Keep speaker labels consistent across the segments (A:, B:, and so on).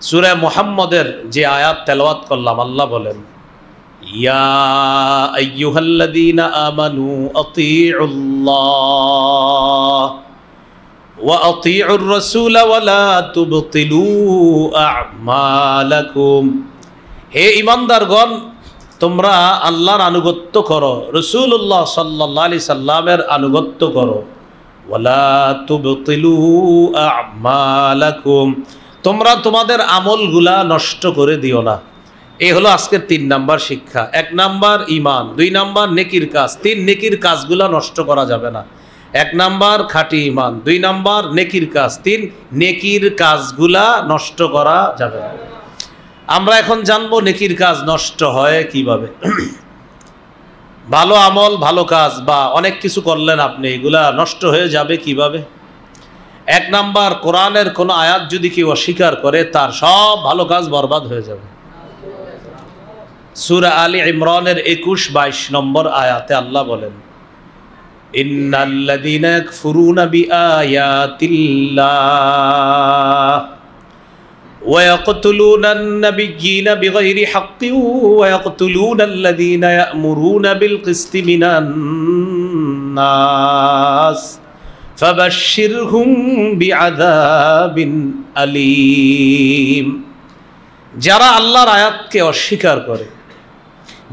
A: সূরা মুহাম্মদের যে আয়াত তেলাওয়াত করলাম, আল্লাহ বলেন, ইয়া আইয়ুহাল্লাযীনা আমানু আতিউল্লাহ ওয়া আতিউর রাসূল ওয়া লা তুবতিলু আ'মালাকুম। হে ঈমানদারগণ, তোমরা আল্লাহর আনুগত্য করো, রাসূলুল্লাহ সাল্লাল্লাহু আলাইহি সাল্লামের আনুগত্য করো। ওয়া লা তুবতিলু আ'মালাকুম, তোমরা তোমাদের আমলগুলা নষ্ট করে দিও না। এই হলো আজকের 3 নাম্বার শিক্ষা। 1 নাম্বার ঈমান, 2 নাম্বার নেকির কাজ, 3 নেকির কাজগুলা নষ্ট করা যাবে না। 1 নাম্বার খাঁটি ঈমান, 2 নাম্বার নেকির কাজ, 3 নেকির কাজগুলা নষ্ট করা যাবে না। আমরা এখন জানবো নেকির কাজ নষ্ট হয় কিভাবে। ভালো আমল, ভালো কাজ বা অনেক কিছু করলেন আপনি, এগুলা নষ্ট হয়ে যাবে কিভাবে? 1 নাম্বার, কোরআনের কোনো আয়াত যদি কেউ অস্বীকার করে তার সব ভালো কাজ বরবাদ হয়ে যাবে। সূরা আলী ইমরানের 21-22 নম্বর আয়াতে আল্লাহ বলেন, ইন্নাল্লাযীনা ইয়াকফুরুনা বিআয়াতিল্লাহ ওয়া ইয়াকতুলুনান নাবিয়্যিনা বিগাইরি হাক্কিন ওয়া ইয়াকতুলুনাল্লাযীনা ইয়া'মুরুনা বিল কিসতি মিনান নাস ফাবাশশিরহুম বিআযাবিন আলীম। যারা আল্লাহর আয়াতকে অস্বীকার করে,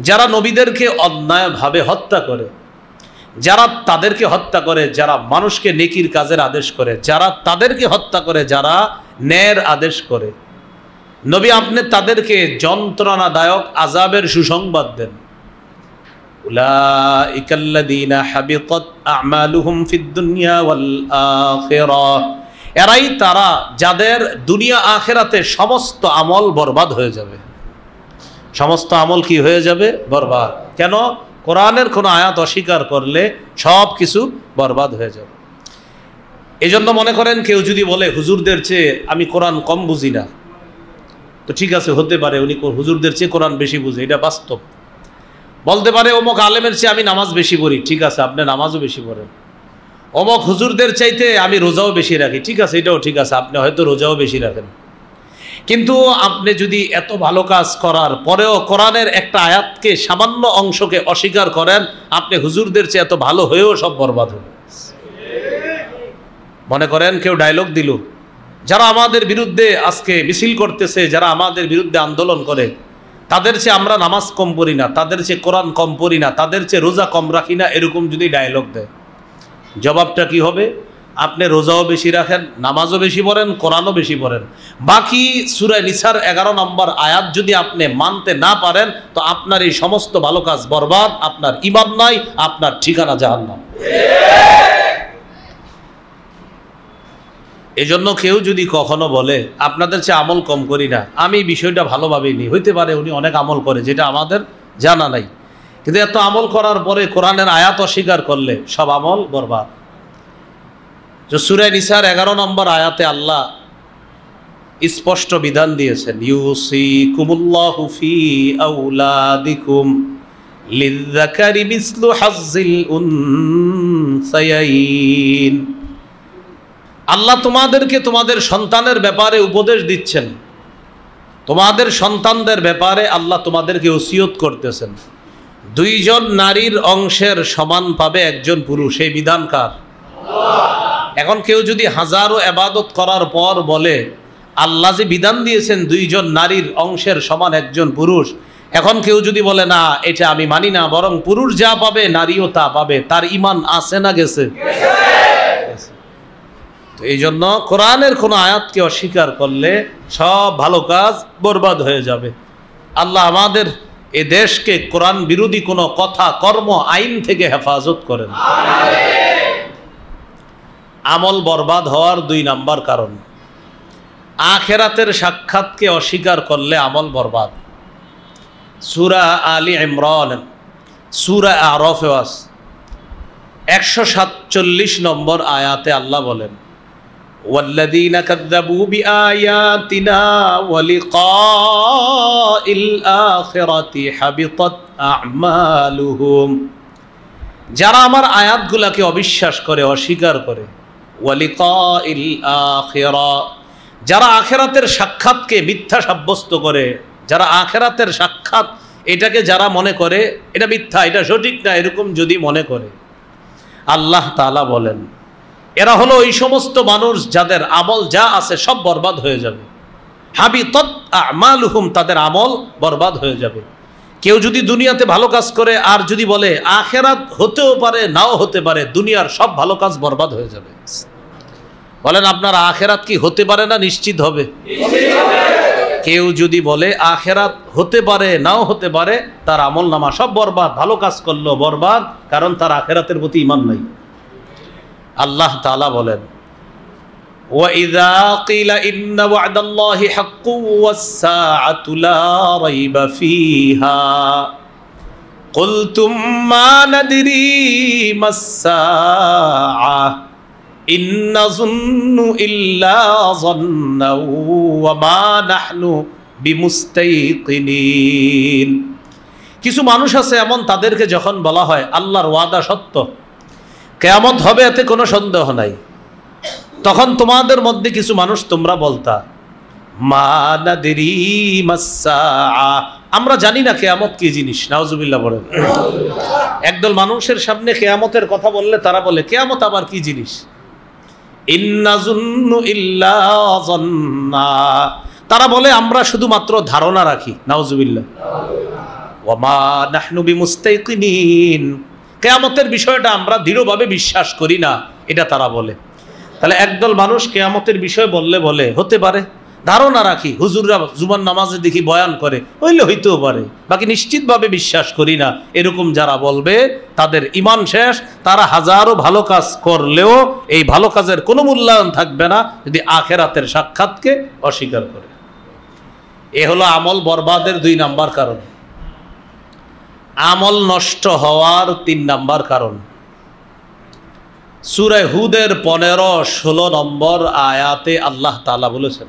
A: যারা নবীদেরকে অন্যায়ভাবে হত্যা করে, যারা তাদেরকে হত্যা করে, যারা মানুষকে নেকির কাজের আদেশ করে, যারা তাদেরকে হত্যা করে, যারা ন্যায়ের আদেশ করে, নবী আপনি তাদেরকে যন্ত্রণাদায়ক আযাবের সুসংবাদ দেন। উলাইকাল্লাযীনা হাবিতাত আ'মালুহুম ফিদ দুনিয়া ওয়াল আখিরাহ, এরাই তারা যাদের দুনিয়া আখিরাতে সমস্ত আমল বরবাদ হয়ে যাবে। সমস্ত আমল কি হয়ে যাবে? বরবাদ। কেন? কোরআনের কোনো আয়াত অস্বীকার করলে সব কিছু বরবাদ হয়ে যাবে। এই জন্য মনে করেন কেউ যদি বলে হুজুরদের চেয়ে আমি কোরআন কম বুঝি না, তো ঠিক আছে, হতে পারে উনি হুজুরদের চেয়ে কোরআন বেশি বুঝে, এটা বাস্তব। বলতে পারে অমুক আলেমের চেয়ে আমি নামাজ বেশি পড়ি, ঠিক আছে, আপনি নামাজও বেশি পড়েন। অমুক হুজুরদের চাইতে আমি রোজাও বেশি রাখি, ঠিক আছে, এটাও ঠিক আছে, আপনি হয়তো রোজাও বেশি রাখেন। কিন্তু আপনি যদি এত ভালো কাজ করার পরেও কোরআনের একটা আয়াতকে, সামান্য অংশকে অস্বীকার করেন, আপনি হুজুরদের চেয়ে এত ভালো হয়েও সব বরবাদ হবে। মনে করেন কেউ ডায়লগ দিল, যারা আমাদের বিরুদ্ধে আজকে মিছিল করতেছে, যারা আমাদের বিরুদ্ধে আন্দোলন করে, তাদের চেয়ে আমরা নামাজ কম পড়ি না, তাদের চেয়ে কোরআন কম পড়ি না, তাদের চেয়ে রোজা কম রাখি না, এরকম যদি ডায়লগ দেয়, জবাবটা কি হবে? আপনি রোজাও বেশি রাখেন, নামাজও বেশি পড়েন, কোরআনও বেশি পড়েন, বাকি সূরা নিসার 11 নম্বর আয়াত যদি আপনি মানতে না পারেন, তো আপনার এই সমস্ত ভালো কাজ বরবাদ, আপনার ঈমান নাই, আপনার ঠিকানা জাহান্নাম। এজন্য কেউ যদি কখনো বলে আপনাদের চেয়ে আমল কম করি না, আমি বিষয়টা ভালোভাবেই নিই। হইতে পারে উনি অনেক আমল করে যেটা আমাদের জানা নাই, কিন্তু এত আমল করার পরে কোরআনের আয়াত অস্বীকার করলে সব আমল বরবাদ। সূরা নিসার 11 নম্বর আয়াতে আল্লাহ স্পষ্ট বিধান দিয়েছেন, ইউসিকুমুল্লাহু ফি আওলাদিকুম লিযযাকারি মিসলু হাজ্জিল উনসায়াইন। আল্লাহ তোমাদেরকে তোমাদের সন্তানের ব্যাপারে উপদেশ দিচ্ছেন, তোমাদের সন্তানদের ব্যাপারে আল্লাহ তোমাদেরকে ওসিয়ত করতেছেন, 2 জন নারীর অংশের সমান পাবে একজন পুরুষ। এই বিধান কার? এখন কেউ যদি হাজারো ইবাদত করার পর বলে আল্লাহ যে বিধান দিয়েছেন 2 জন নারীর অংশের সমান একজন পুরুষ, এখন কেউ যদি বলে না এটা আমি মানি না, বরং পুরুষ যা পাবে নারীও তা পাবে, তার ঈমান আছে না গেছে? তো এই জন্য কোরআনের কোনো আয়াতকে অস্বীকার করলে সব ভালো কাজ বরবাদ হয়ে যাবে। আল্লাহ আমাদের এ দেশকে কোরআন বিরোধী কোনো কথা, কর্ম, আইন থেকে হেফাজত করেন। আমল বরবাদ হওয়ার 2 নাম্বার কারণ, আখিরাতের সাক্ষাৎকে অস্বীকার করলে আমল বরবাদ। সূরা আলী ইমরান, সূরা আরাফ 147 নম্বর আয়াতে আল্লাহ বলেন, ওয়াল্লাযীনা কাযযাবু বিআয়াতিনা ওয়া লিকাইল আখিরাতি হাবিতাত আ'মালুহুম। যারা আমার আয়াতগুলোকে অবিশ্বাস করে, অস্বীকার করে, ওয়া লিকাইল আখিরা, যারা আখেরাতের সাক্ষাৎকে মিথ্যা সাব্যস্ত করে, যারা আখেরাতের সাক্ষাৎ এটাকে যারা মনে করে এটা মিথ্যা, এটা সঠিক না, এরকম যদি মনে করে, আল্লাহ তাআলা বলেন এরা হলো ওই সমস্ত মানুষ যাদের আমল যা আছে সব বরবাদ হয়ে যাবে। হাবিতাত আমালুহুম, তাদের আমল বরবাদ হয়ে যাবে। কেউ যদি দুনিয়াতে ভালো কাজ করে আর যদি বলে আখেরাত হতেও পারে নাও হতে পারে, দুনিয়ার সব ভালো কাজ বরবাদ হয়ে যাবে। বলেন আপনার আখেরাত কি হতে পারে না নিশ্চিত হবে? কেউ যদি বলে আখেরাত হতে পারে নাও হতে পারে, তার আমল নামা সব বরবাদ, ভালো কাজ করলো বরবাদ, কারণ তার আখেরাতের প্রতি ঈমান নাই। আল্লাহ তাআলা বলেন وَإِذَا قِيلَ إِنَّ وَعْدَ اللَّهِ حَقٌّ وَالسَّاعَةُ لَا رَيْبَ فِيهَا قُلْتُمْ مَا نَدْرِي مَا السَّاعَةُ إِن نَّظُنُّ إِلَّا ظَنًّا وَمَا نَحْنُ بِمُسْتَيْقِنِينَ। কিছু মানুষ আছে এমন, তাদেরকে যখন বলা হয় আল্লাহর ওয়াদা সত্য, কিয়ামত হবে, এতে কোনো সন্দেহ নাই, তখন তোমাদের মধ্যে কিছু মানুষ তোমরা বলতা মা নাদরি মাসসাআ, আমরা জানি না কিয়ামত কি জিনিস। নাউজুবিল্লাহ বলেন। একদল মানুষের সামনে কিয়ামতের কথা বললে তারা বলে কিয়ামত আবার কি জিনিস। ইন্নাজুন্নু ইল্লা যান্না, তারা বলে আমরা শুধুমাত্র ধারণা রাখি। নাউজুবিল্লাহ। ওয়া মা নাহনু বিমুস্তাইকিনিন, কিয়ামতের বিষয়টা আমরা দৃঢ়ভাবে বিশ্বাস করি না, এটা তারা বলে। তাহলে একদল মানুষ কিয়ামতের বিষয় বললে বলে হতে পারে, ধারণা রাখি, হুজুররা জুমার নামাজে দেখি বয়ান করে, হইলে হইতেও পারে, বাকি নিশ্চিতভাবে বিশ্বাস করি না, এরকম যারা বলবে তাদের ঈমান শেষ। তারা হাজারো ভালো কাজ করলেও এই ভালো কাজের কোনো মূল্যায়ন থাকবে না যদি আখেরাতের সাক্ষাৎকে অস্বীকার করে। এ হলো আমল বরবাদের 2 নাম্বার কারণ। আমল নষ্ট হওয়ার 3 নাম্বার কারণ। সূরা হুদের 15-16 নম্বর আয়াতে আল্লাহ তাআলা বলেছেন।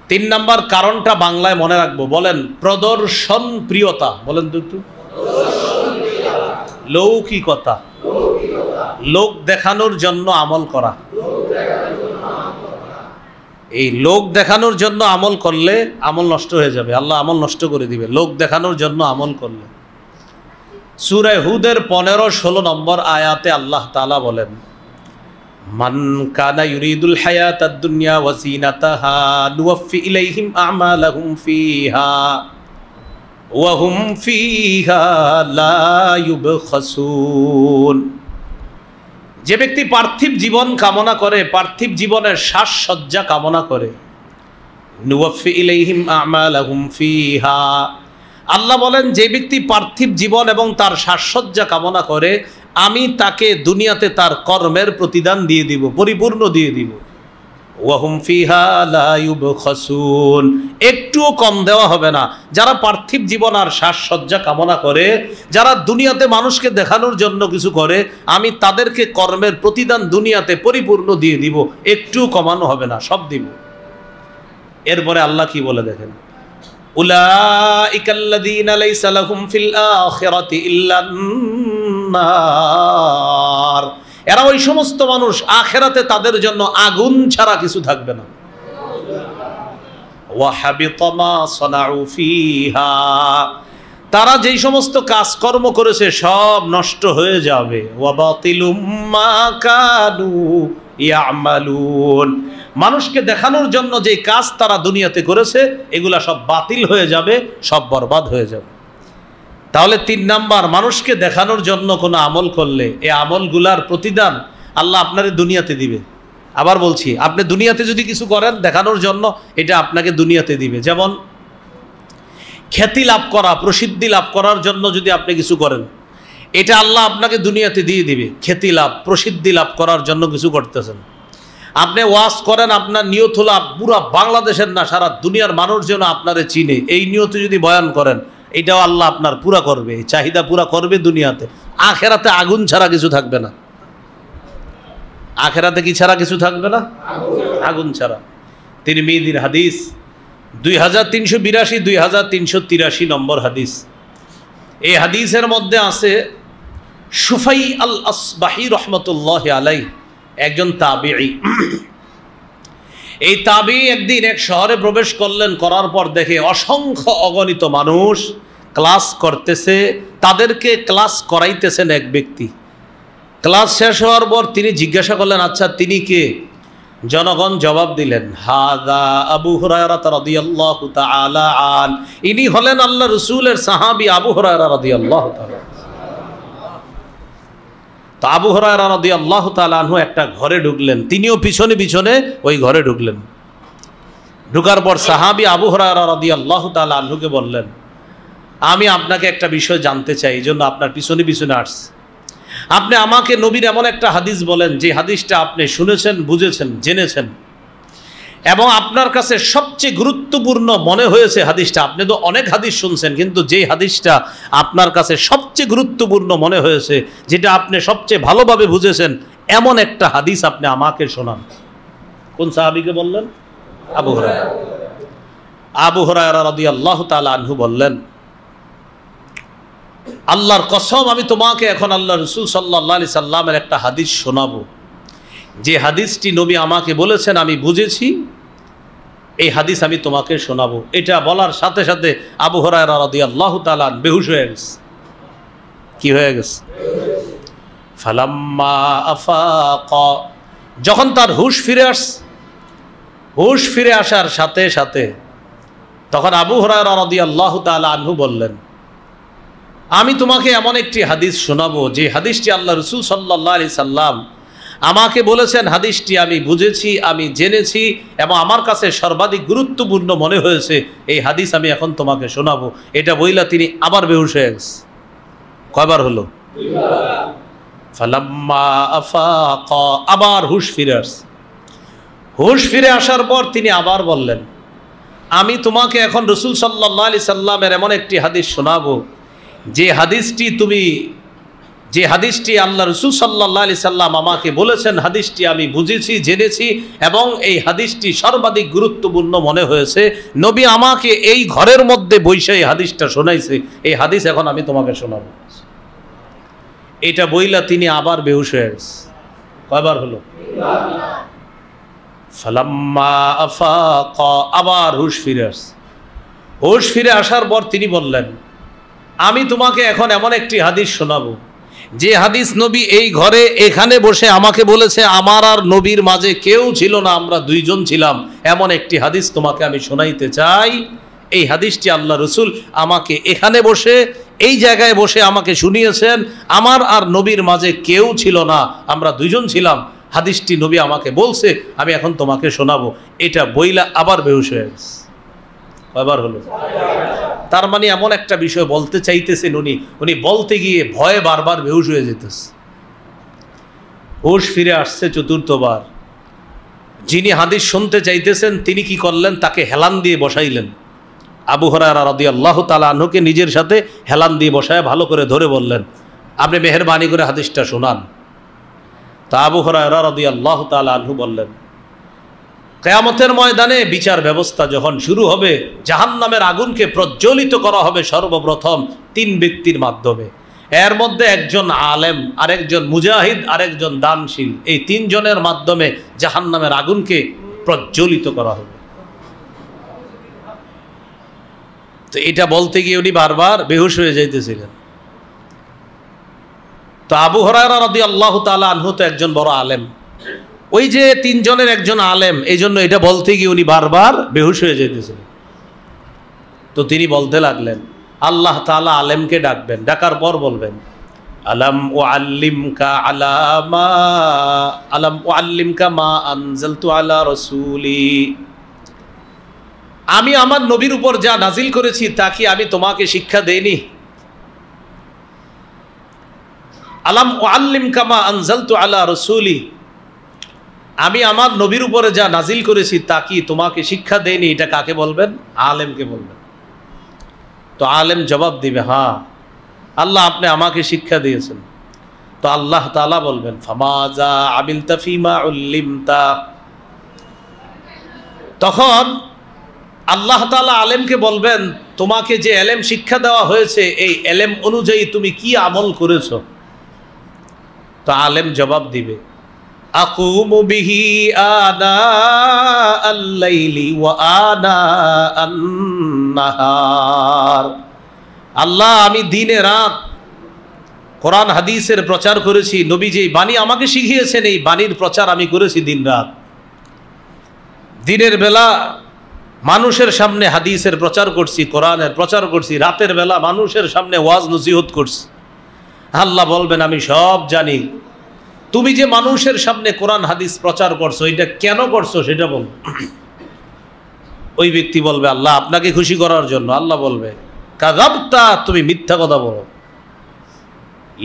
A: 3 নাম্বার কারণটা বাংলায় মনে রাখবো, বলেন প্রদর্শন প্রিয়তা। বলেন তো একটু। লৌকিকতা, লোক দেখানোর জন্য আমল করা। এই লোক দেখানোর জন্য আমল করলে আমল নষ্ট হয়ে যাবে, আল্লাহ আমল নষ্ট করে দিবে লোক দেখানোর জন্য আমল করলে। সূরা হুদের 15-16 নম্বর আয়াতে আল্লাহ তাআলা বলেন মান কানা ইউরিদুল হায়াতাদ দুনিয়া ওয়া জিনাতাহা নুওয়াফি ইলাইহিম আমালাহুম ফিহা ওয়া হুম ফিহা লা ইউবখাসুন। যে ব্যক্তি পার্থিব জীবন কামনা করে, পার্থিব জীবনের সাজসজ্জা কামনা করে, নুওয়াফি ইলাইহিম আমালাহুম ফিহা, আল্লাহ বলেন যে ব্যক্তি পার্থিব জীবন এবং তার সাজসজ্জা কামনা করে, আমি তাকে দুনিয়াতে তার কর্মের প্রতিদান দিয়ে দিব, পরিপূর্ণ দিয়ে দিব। ওয়া হুম ফিহা লা ইউবখাসুন, একটুও কম দেওয়া হবে না। যারা পার্থিব জীবন আর সাজসজ্জা কামনা করে, যারা দুনিয়াতে মানুষকে দেখানোর জন্য কিছু করে, আমি তাদেরকে কর্মের প্রতিদান দুনিয়াতে পরিপূর্ণ দিয়ে দিব, একটুও কমানো হবে না, সব দিব। এরপরে আল্লাহ কি বলে দেখেন, উলাইকাল্লাযীনা লাইসা লাহুম ফিল আখিরাতি ইল্লান নার, এরা ওই সমস্ত মানুষ আখিরাতে তাদের জন্য আগুন ছাড়া কিছু থাকবে না। ওয়া হাবিতা মা সানাউ ফিহা, তারা যেই সমস্ত কাজকর্ম করেছে সব নষ্ট হয়ে যাবে। ওয়া বাতিলুম মা কানু ইয়ামালুন, মানুষকে দেখানোর জন্য যে কাজ তারা দুনিয়াতে করেছে এগুলা সব বাতিল হয়ে যাবে, সব বরবাদ হয়ে যাবে। তাহলে 3 নাম্বার, মানুষকে দেখানোর জন্য কোনো আমল করলে এই আমলগুলার প্রতিদান আল্লাহ আপনারে দুনিয়াতে দিবে। আবার বলছি, আপনি দুনিয়াতে যদি কিছু করেন দেখানোর জন্য, এটা আপনাকে দুনিয়াতে দিবে। যেমন খ্যাতি লাভ করা, প্রসিদ্ধি লাভ করার জন্য যদি আপনি কিছু করেন, এটা আল্লাহ আপনাকে দুনিয়াতে দিয়ে দিবে। খ্যাতি লাভ, প্রসিদ্ধি লাভ করার জন্য কিছু করতেছেন, আপনি ওয়াজ করেন, আপনার নিয়ত হলো পুরা বাংলাদেশের না সারা দুনিয়ার মানুষ যেন আপনারে চিনে, এই নিয়তে যদি বয়ান করেন, এটাও আল্লাহ আপনার পুরা করবে, চাহিদা পুরা করবে দুনিয়াতে। আখেরাতে আগুন ছাড়া কিছু থাকবে না। আখেরাতে কি ছাড়া কিছু থাকবে না? আগুন ছাড়া। তিরমিজির হাদিস 2382 2383 নম্বর হাদিস। এই হাদিসের মধ্যে আছে সুফাই আল আসবাহি রহমতুল্লাহ আলাইহি, একজন তাবিঈ। এই তাবি একদিন এক শহরে প্রবেশ করলেন, করার পর দেখে অসংখ্য অগণিত মানুষ ক্লাস করতেছে, তাদেরকে ক্লাস করাইতেছেন এক ব্যক্তি। ক্লাস শেষ হওয়ার পর তিনি জিজ্ঞাসা করলেন, আচ্ছা তিনি কে? জনগণ জবাব দিলেন, হাদা আবু হুরায়রা রাদিয়াল্লাহু তাআলা আন, ইনি হলেন আল্লাহ রাসূলের সাহাবী আবু হুরায়রা রাদিয়াল্লাহু তাআলা। তো আবু হুরায়রা রাদিয়াল্লাহু তাআলা আনহু একটা ঘরে ঢুকলেন, তিনিও পিছনে পিছনে ওই ঘরে ঢুকলেন। ঢুকার পর সাহাবী আবু হুরায়রা রাদিয়াল্লাহু তাআলা আনহুকে বললেন, আমি আপনাকে একটা বিষয় জানতে চাই, এই জন্য আপনার পিছনে পিছনে আসছি। আপনি আমাকে নবীর এমন একটা হাদিস বলেন যে হাদিসটা আপনি শুনেছেন, বুঝেছেন, জেনেছেন এবং আপনার কাছে সবচেয়ে গুরুত্বপূর্ণ মনে হয়েছে হাদিসটা। আপনি তো অনেক হাদিস শুনছেন, কিন্তু যে হাদিসটা আপনার কাছে সবচেয়ে গুরুত্বপূর্ণ মনে হয়েছে, যেটা আপনি সবচেয়ে ভালোভাবে বুঝেছেন, এমন একটা হাদিস আপনি আমাকে শোনান। কোন সাহাবীকে বললেন? আবু হুরায়রা। আবু হুরায়রা রাদিয়াল্লাহু তাআলা আনহু বললেন, আল্লাহর কসম, আমি তোমাকে এখন আল্লাহ রাসূল সাল্লাল্লাহু আলাইহি সাল্লামের একটা হাদিস শোনাবো, যে হাদিসটি নবী আমাকে বলেছেন, আমি বুঝেছি, এই হাদিস আমি তোমাকে শোনাবো। এটা বলার সাথে সাথে আবু হুরায়রা রাদিয়াল্লাহু তাআলা বেহুশ হয়ে গেছে। কি হয়ে গেছে? ফালাম্মা আফাকা, যখন তার হুশ ফিরে আসে, হুশ ফিরে আসার সাথে সাথে তখন আবু হুরায়রা রাদিয়াল্লাহু তাআলা আনহু বললেন, আমি তোমাকে এমন একটি হাদিস শোনাবো যে হাদিসটি আল্লাহ রাসূল সাল্লাল্লাহু আলাইহি সাল্লাম আমাকে বলেছেন, হাদিসটি আমি বুঝেছি, আমি জেনেছি এবং আমার কাছে সর্বাধিক গুরুত্বপূর্ণ মনে হয়েছে, এই হাদিস আমি এখন তোমাকে শোনাবো। এটা বইলা তিনি আবার বেহুশ হয়ে গেছে। কয়বার হলো? ফালাম্মা আফাকা, আবার হুশ ফিরে আসছে। হুশ ফিরে আসার পর তিনি আবার বললেন, আমি তোমাকে এখন রাসূল সাল্লাল্লাহু আলাইহি সাল্লামের এমন একটি হাদিস শোনাবো যে হাদিসটি আল্লাহ রাসূল সাল্লাল্লাহু আলাইহি সাল্লাম আমাকে বলেছেন, হাদিসটি আমি বুঝেছি, জেনেছি এবং এই হাদিসটি সর্বাধিক গুরুত্বপূর্ণ মনে হয়েছে। নবী আমাকে এই ঘরের মধ্যে বসে এই হাদিসটা শোনাইছে, এই হাদিস এখন আমি তোমাকে শোনাবো। এটা বইলা তিনি আবার বেহুশ হয়ে গেছে। কয়বার হলো? ফালাম্মা আফাকা, আবার হুশ ফিরে আসছে। হুশ ফিরে আসার পর তিনি বললেন, আমি তোমাকে এখন এমন একটি হাদিস শোনাবো যে হাদিস নবী এই ঘরে এখানে বসে আমাকে বলেছে, আমার আর নবীর মাঝে কেউ ছিল না, আমরা দুইজন ছিলাম। এমন একটি হাদিস তোমাকে আমি শোনাইতে চাই। এই হাদিসটি আল্লাহ রাসূল আমাকে এখানে বসে, এই জায়গায় বসে আমাকে শুনিয়েছেন, আমার আর নবীর মাঝে কেউ ছিল না, আমরা দুইজন ছিলাম। হাদিসটি নবী আমাকে বলছে, আমি এখন তোমাকে শোনাবো। এটা বইলা আবার বেহুশ হয়ে গেছে। কয়বার হলো? তার মানে এমন একটা বিষয় বলতে চাইতেছেন উনি বলতে গিয়ে ভয়ে বারবার বেহুশ হয়ে যেতেছে। হুশ ফিরে আসছে চতুর্থবার। যিনি হাদিস শুনতে চাইতেছেন তিনি কি করলেন? তাকে হেলান দিয়ে বসাইলেন। আবু হুরায়রা রাদিয়াল্লাহু তাআলা আনহুকে নিজের সাথে হেলান দিয়ে বসায় ভালো করে ধরে বললেন, আপনি মেহেরবানি করে হাদিসটা শোনান। তা আবু হুরায়রা রাদিয়াল্লাহু তাআলা আনহু বললেন, কিয়ামতের ময়দানে বিচার ব্যবস্থা যখন শুরু হবে, জাহান্নামের আগুনকে প্রজ্বলিত করা হবে সর্বপ্রথম তিন ব্যক্তির মাধ্যমে। এর মধ্যে একজন আলেম, আরেকজন মুজাহিদ, আরেকজন দানশীল। এই তিনজনের মাধ্যমে জাহান্নামের আগুনকে প্রজ্বলিত করা হবে। তো এটা বলতে গিয়ে উনি বারবার বেহুশ হয়ে যাইতেছিলেন। তো আবু হুরায়রা রাদিয়াল্লাহু তাআলা আনহু তো একজন বড় আলেম, ওই যে তিনজনের একজন আলেম, এই জন্য এটা বলতে গিয়ে উনি বারবার বেহুশ হয়ে যেতেছিলেন। তো তিনি বলতে লাগলেন, আল্লাহ তাআলা আলেমকে ডাকবেন, ডাকার পর বলবেন, আলাম উআল্লিমকা মা আনজালতু আলা রাসূলি, আমি আমার নবীর উপর যা নাজিল করেছি তা কি আমি তোমাকে শিক্ষা দেইনি? আলাম উআল্লিমকা মা আনজালতু আলা রাসূলি, আমি আমার নবীর উপরে যা নাজিল করেছি তা কি তোমাকে শিক্ষা দেয়নি? এটা কাকে বলবেন? আলেমকে বলবেন। তো আলেম জবাব দিবে, হ্যাঁ আল্লাহ আপনি আমাকে শিক্ষা দিয়েছেন। তো আল্লাহ তাআলা বলবেন, ফামাযা আমিলতা ফিমা উল্লিমতা, তখন আল্লাহ তাআলা আলেমকে বলবেন, তোমাকে যে এলেম শিক্ষা দেওয়া হয়েছে এই এলেম অনুযায়ী তুমি কি আমল করেছো? তো আলেম জবাব দিবে, আকুমু বিহি আনা আল-লাইলি ওয়া আনা আন-নাহার। আল্লাহ, আমি দিনে রাত কোরআন হাদিসের প্রচার করেছি। নবী যেই বাণী আমাকে শিখিয়েছেন এই বাণীর প্রচার আমি করেছি দিন রাত। দিনের বেলা মানুষের সামনে হাদিসের প্রচার করছি, কোরআনের প্রচার করছি, রাতের বেলা মানুষের সামনে ওয়াজ নসিহত করছি। আল্লাহ বলবেন আমি সব জানি, তুমি যে মানুষের সামনে কোরআন হাদিস প্রচার করছো এটা কেন করছো সেটা বল। ওই ব্যক্তি বলবে আল্লাহ আপনাকে খুশি করার জন্য। আল্লাহ বলবে কাযাবতা, তুমি মিথ্যা কথা বলো।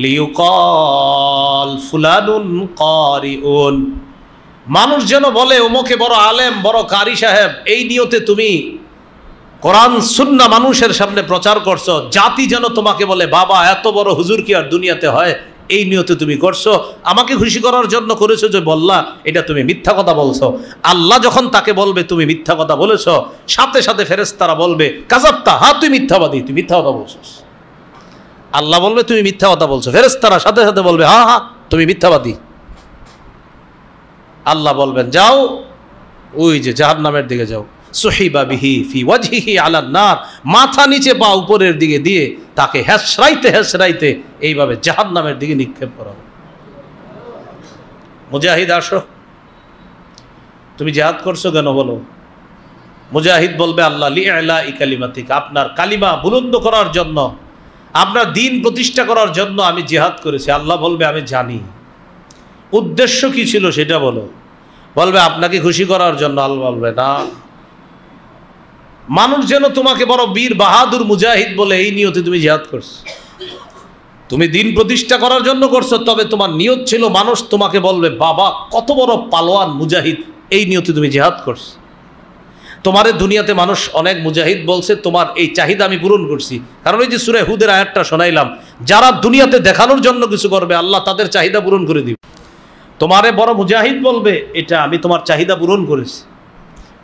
A: লিইউকাল ফুলানুন কারিউন, মানুষ যেন বলে ওমকে বড় আলেম, বড় কারি সাহেব, এই নিয়তে তুমি কোরআন সুন্নাহ মানুষের সামনে প্রচার করছো। জাতি যেন তোমাকে বলে বাবা এত বড় হুজুর কি আর দুনিয়াতে হয়, এই নিয়তে তুমি করছো। আমাকে খুশি করার জন্য করেছো যে বললা, এটা তুমি মিথ্যা কথা বলছো। আল্লাহ যখন তাকে বলবে তুমি মিথ্যা কথা বলেছো, সাথে সাথে ফেরেশতারা বলবে কাযাবতা, হ্যাঁ তুই মিথ্যাবাদী, তুই মিথ্যা কথা বলছিস। আল্লাহ বলবে তুমি মিথ্যা কথা বলছো, ফেরেশতারা সাথে সাথে বলবে হ্যাঁ হ্যাঁ তুমি মিথ্যাবাদী। আল্লাহ বলবেন যাও ওই যে জাহান্নামের দিকে যাও। সুহিবা বিহি ফি ওয়াজহিহি আলান নার, মাথা নিচে পা উপরের দিকে দিয়ে তাকে হেসরাইতে হেসরাইতে এইভাবে জাহান্নামের দিকে নিক্ষেপ করা হবে। মুজাহিদ আসো, তুমি জিহাদ করছো কেন বলো। মুজাহিদ বলবে আল্লাহ লিইলাই কালিমাতিক, আপনার কালিমা বুলন্দ করার জন্য, আপনার দ্বীন প্রতিষ্ঠা করার জন্য আমি জিহাদ করেছি। আল্লাহ বলবে আমি জানি, উদ্দেশ্য কি ছিল সেটা বলো। বলবে আপনাকে খুশি করার জন্য। আল্লাহ বলবে না, মানুষ যেন তোমাকে বড় বীর বাহাদুর মুজাহিদ বলে এই নিয়তে তুমি জিহাদ করছো। তুমি দ্বীন প্রতিষ্ঠা করার জন্য করছো, তবে তোমার নিয়ত ছিল মানুষ তোমাকে বলবে বাবা কত বড় পালোয়ান মুজাহিদ, এই নিয়তে তুমি জিহাদ করছো। তোমার দুনিয়াতে মানুষ অনেক মুজাহিদ বলছে, তোমার এই চাহিদা আমি পূরণ করছি। কারণ এই যে সূরা হুদের আয়াতটা শোনাইলাম, যারা দুনিয়াতে দেখানোর জন্য কিছু করবে আল্লাহ তাদের চাহিদা পূরণ করে দিবে। তোমারে বড় মুজাহিদ বলবে, এটা আমি তোমার চাহিদা পূরণ করেছি।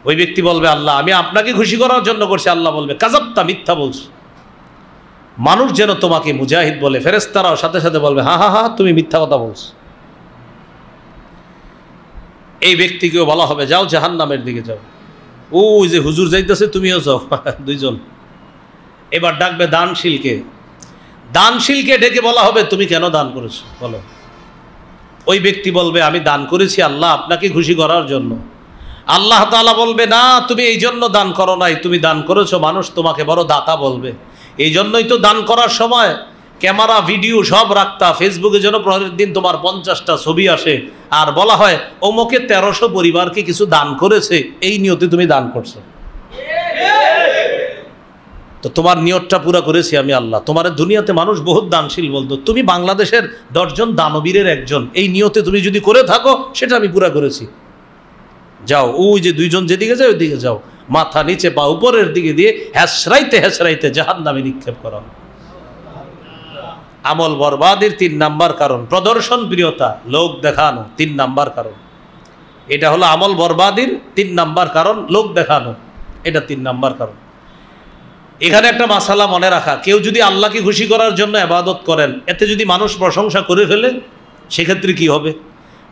A: ওই ব্যক্তি বলবে আল্লাহ আমি আপনাকে খুশি করার জন্য করছি। আল্লাহ বলবে কাযাবতা, মিথ্যা বলছো। মানুষ যেন তোমাকে মুজাহিদ বলে, ফেরেশতারাও সাথে সাথে বলবে হ্যাঁ হ্যাঁ হ্যাঁ তুমি মিথ্যা কথা বলছো। এই ব্যক্তিকেও বলা হবে যাও জাহান্নামের দিকে যাও। ওই যে হুজুর যাইতেছে তুমিও যাও, দুইজন। এবার ডাকবে দানশীলকে, দানশীলকে ডেকে বলা হবে তুমি কেন দান করেছো বলো। ওই ব্যক্তি বলবে আমি দান করেছি আল্লাহ আপনাকে খুশি করার জন্য। আল্লাহ তাআলা বলবে না তুমি এই জন্য দান করো নাই, তুমি দান করেছো মানুষ তোমাকে বড় দাতা বলবে। এই জন্যই তো দান করার সময় ক্যামেরা ভিডিও সব রাখতা, ফেসবুকে যেন পরের দিন তোমার 50টা ছবি আসে আর বলা হয় অমুকে 1300 পরিবারকে কিছু দান করেছে, এই নিয়তে তুমি দান করছো। তো তোমার নিয়তটা পুরা করেছি আমি আল্লাহ। তোমার দুনিয়াতে মানুষ বহুত দানশীল বলতো, তুমি বাংলাদেশের 10 জন দানবীরের একজন, এই নিয়তে তুমি যদি করে থাকো সেটা আমি পুরা করেছি। যাও ওই যে দুইজন যেদিকে যায় ওই দিকে যাও, মাথা নিচে পা উপরের দিকে দিয়ে হেসরাইতে হেসরাইতে জাহান্নামে নিক্ষেপ করা। আমল বরবাদের 3 নাম্বার কারণ প্রদর্শন প্রিয়তা, লোক দেখানো 3 নাম্বার কারণ। এটা হলো আমল বরবাদের 3 নাম্বার কারণ, লোক দেখানো, এটা 3 নাম্বার কারণ। এখানে একটা মাসালা মনে রাখা, কেউ যদি আল্লাহকে খুশি করার জন্য ইবাদত করেন, এতে যদি মানুষ প্রশংসা করে ফেলে সেক্ষেত্রে কি হবে।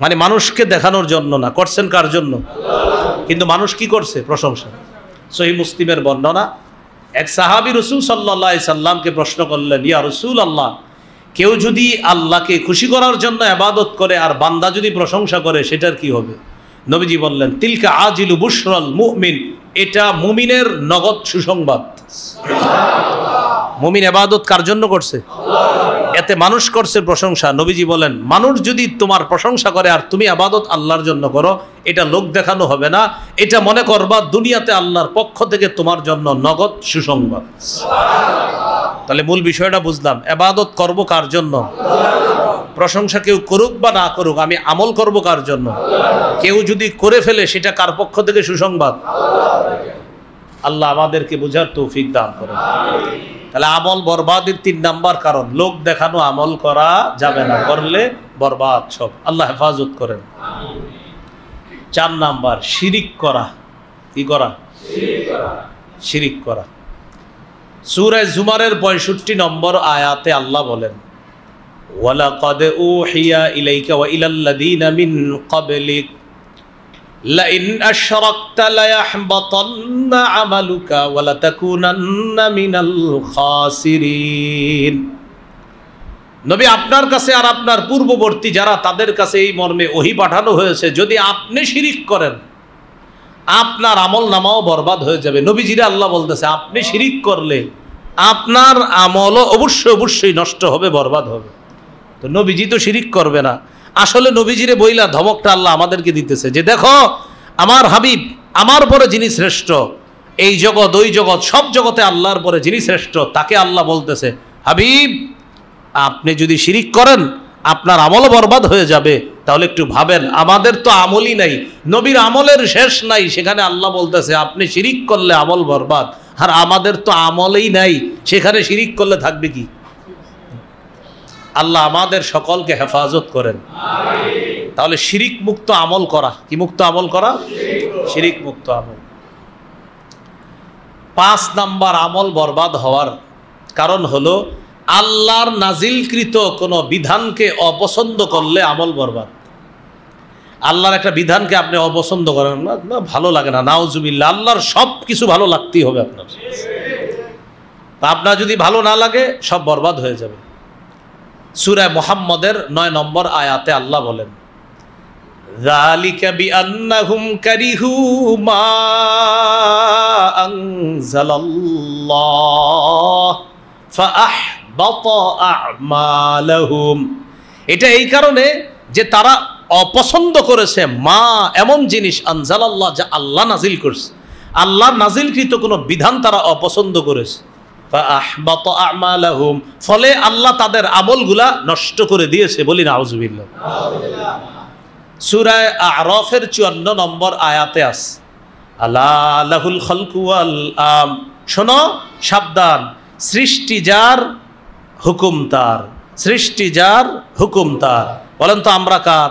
A: মানে মানুষকে দেখানোর জন্য না, করছেন কার জন্য, কিন্তু মানুষ কি করছে প্রশংসা। সহিহ মুসলিমের বর্ণনা, এক সাহাবী রাসূল সাল্লাল্লাহু আলাইহি সাল্লামকে প্রশ্ন করলেন ইয়া রাসূলুল্লাহ, কেউ যদি আল্লাহকে খুশি করার জন্য ইবাদত করে আর বান্দা যদি প্রশংসা করে সেটার কি হবে। নবীজি বললেন তিলকা আজিলু বুশরাল মুমিন, এটা মুমিনের নগদ সুসংবাদ। মুমিন ইবাদত কার জন্য করছে, এতে মানুষ করছে প্রশংসা। নবীজি বলেন মানুষ যদি তোমার প্রশংসা করে আর তুমি ইবাদত আল্লাহর জন্য করো, এটা লোক দেখানো হবে না, এটা মনে করবা দুনিয়াতে আল্লাহর পক্ষ থেকে তোমার জন্য নগদ সুসংবাদ। তাহলে মূল বিষয়টা বুঝলাম, ইবাদত করব কার জন্য, প্রশংসা কেউ করুক বা না করুক আমি আমল করব কার জন্য। কেউ যদি করে ফেলে সেটা কার পক্ষ থেকে সুসংবাদ, আল্লাহ আমাদেরকে বুঝার তৌফিক দান করুন। তাহলে আমল বরবাদের 3 নাম্বার কারণ, লোক দেখানো আমল করা যাবে না, করলে বরবাদ সব। আল্লাহ হেফাজত করেন। 4 নাম্বার শিরিক করা। কি করা, শিরিক করা। সূরা জুমারের 65 নম্বর আয়াতে আল্লাহ বলেন ওয়ালাকাদ উহিয়া ইলাইকা ওয়া ইলাল্লাযীনা মিন ক্বাবলিক লাইন আশরাকতা লায়াহবাতান্না আমালুকা ওয়া লাতাকুনান্না মিনাল খাসিরিন। নবী, আপনার কাছে আর আপনার পূর্ববর্তী যারা, তাদের কাছে এই মর্মে ওহী পাঠানো হয়েছে, যদি আপনি শিরিক করেন আপনার আমল নামাও বরবাদ হয়ে যাবে। নবীজিরে আল্লাহ বলতেছে, আপনি শিরিক করলে আপনার আমলও অবশ্যই নষ্ট হবে, বরবাদ হবে। তো নবীজি তো শিরিক করবে না। আসলে নবীজিরে বইলা ধমকটা আল্লাহ আমাদেরকে দিতেছে যে দেখো আমার হাবিব, আমার পরে যিনি শ্রেষ্ঠ, এই জগৎ ওই জগৎ সব জগতে আল্লাহর পরে যিনি শ্রেষ্ঠ, তাকে আল্লাহ বলতেছে, হাবিব আপনি যদি শিরিক করেন আপনার আমলও বরবাদ হয়ে যাবে। তাহলে একটু ভাবেন, আমাদের তো আমলই নাই, নবীর আমলের শেষ নাই, সেখানে আল্লাহ বলতেছে আপনি শিরিক করলে আমল বরবাদ। আর আমাদের তো আমলই নাই, সেখানে শিরিক করলে থাকবে কি? আল্লাহ আমাদের সকলকে হেফাজত করেন। তাহলে শিরিক মুক্ত আমল করা, কি মুক্ত আমল করা? শিরিক মুক্ত আমল। 5 নাম্বার আমল বরবাদ হওয়ার কারণ হলো আল্লাহর নাজিলকৃত কোনো বিধানকে অপছন্দ করলে আমল বরবাদ। আল্লাহর একটা বিধানকে আপনি অপছন্দ করেন না, ভালো লাগে না, নাউজুবিল্লাহ, আল্লাহর সব কিছু ভালো লাগতেই হবে আপনার। আপনার যদি ভালো না লাগে সব বরবাদ হয়ে যাবে। সূরা মুহাম্মদের 9 নম্বর আয়াতে আল্লাহ বলেন, যালিকা বিআন্নাহুম কারিহু মা আনজালাল্লাহ ফাআহবাতা আ'মালাহুম। এটা এই কারণে যে তারা অপছন্দ করেছে মা, এমন জিনিস, আনজালাল্লাহ, যা আল্লাহ নাজিল করছে, আল্লাহর নাজিলকৃত কোনো বিধান তারা অপছন্দ করেছে। ফাআহবাতা আ'মালাহুম, ফলে আল্লাহ তাদের আমলগুলা নষ্ট করে দিয়েছে। বলি নাউজুবিল্লাহ। সূরা আ'রাফের 54 নম্বর আয়াতে আছে, আলা লাহুল খালকু ওয়াল আম, শোনো সাবধান, সৃষ্টি যার, হুকুম তার, সৃষ্টি যার, হুকুম তার। বলেন তো আমরা কার?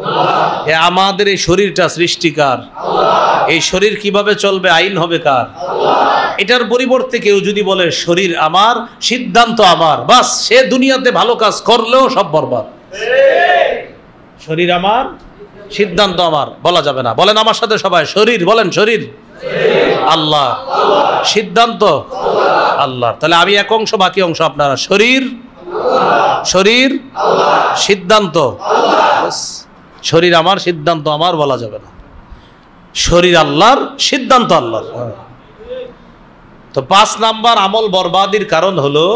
A: আল্লাহ। আমাদের এই শরীরটা সৃষ্টিকার, এই শরীর কিভাবে চলবে, আইন হবে কার? আল্লাহ। এটার পরিবর্তে কেউ যদি বলে শরীর আমার, সিদ্ধান্ত আমার, বাস সে দুনিয়াতে ভালো কাজ করলেও সব বরবাদ। শরীর আমার, সিদ্ধান্ত আমার, বলা যাবে না। বলেন আমার সাথে সবাই, শরীর বলেন, শরীর আল্লাহ, সিদ্ধান্ত আল্লাহ। তাহলে আমি এক অংশ, বাকি অংশ আপনারা। শরীর, শরীর, সিদ্ধান্ত, শরীর আমার, সিদ্ধান্ত আমার বলা যাবে না। শরীর আল্লাহর, সিদ্ধান্ত আল্লাহর। তো 5 নাম্বার আমল বরবাদির কারণ হলো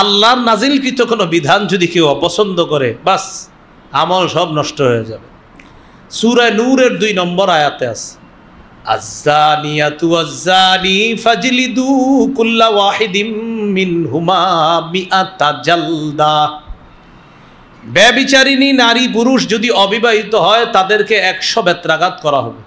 A: আল্লাহর নাজিলকৃত কোনো বিধান যদি কেউ অপছন্দ করে, বাস আমল সব নষ্ট হয়ে যাবে। সূরা নূরের 2 নম্বর আয়াতে আছে, আয-যানিয়াতু ওয়াজ-যানি ফাজলিদু কুল্লা ওয়াহিদিম মিনহুমা মিআতা জালদা। ব্যভিচারিণী নারী পুরুষ যদি অবিবাহিত হয় তাদেরকে 100 বেত্রাঘাত করা হবে,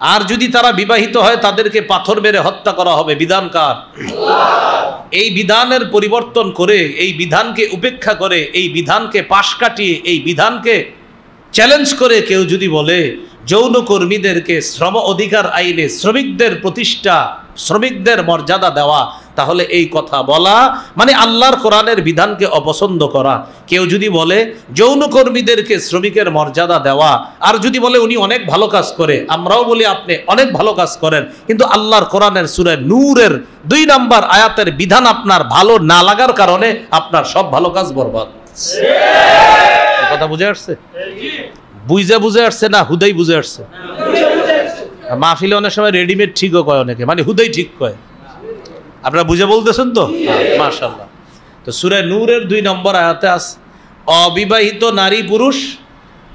A: আর যদি তারা বিবাহিত হয় তাদেরকে পাথর মেরে হত্যা করা হবে। বিধান কার? আল্লাহ। এই বিধানের পরিবর্তন করে, এই বিধানকে উপেক্ষা করে, এই বিধানকে পাশ কাটিয়ে, এই বিধানকে চ্যালেঞ্জ করে কেউ যদি বলে যৌনকর্মীদেরকে শ্রম অধিকার আইনে শ্রমিকদের প্রতিষ্ঠা, শ্রমিকদের মর্যাদা দেওয়া, তাহলে এই কথা বলা মানে আল্লাহর কোরআনের বিধানকে অপছন্দ করা। কেউ যদি বলে যৌনকর্মীদেরকে শ্রমিকের মর্যাদা দেওয়া, আর যদি বলে উনি অনেক ভালো কাজ করে, আমরাও বলি আপনি অনেক ভালো কাজ করেন, কিন্তু আল্লাহর কোরআনের সূরা নূরের 2 নম্বর আয়াতের বিধান আপনার ভালো না লাগার কারণে আপনার সব ভালো কাজ বরবাদ। কথা বুঝে আসছে? বুঝে আসছে না হুদাই বুঝে আসছে? মাহফিলে অনেক সময় রেডিমেড ঠিকও কয় অনেকে, মানে হুদাই ঠিক কয়। আপনারা বুঝে বলতেছেন তো? মাশাআল্লাহ। তো সূরা নূরের 2 নম্বর আয়াতে আছে, অবিবাহিত নারী পুরুষ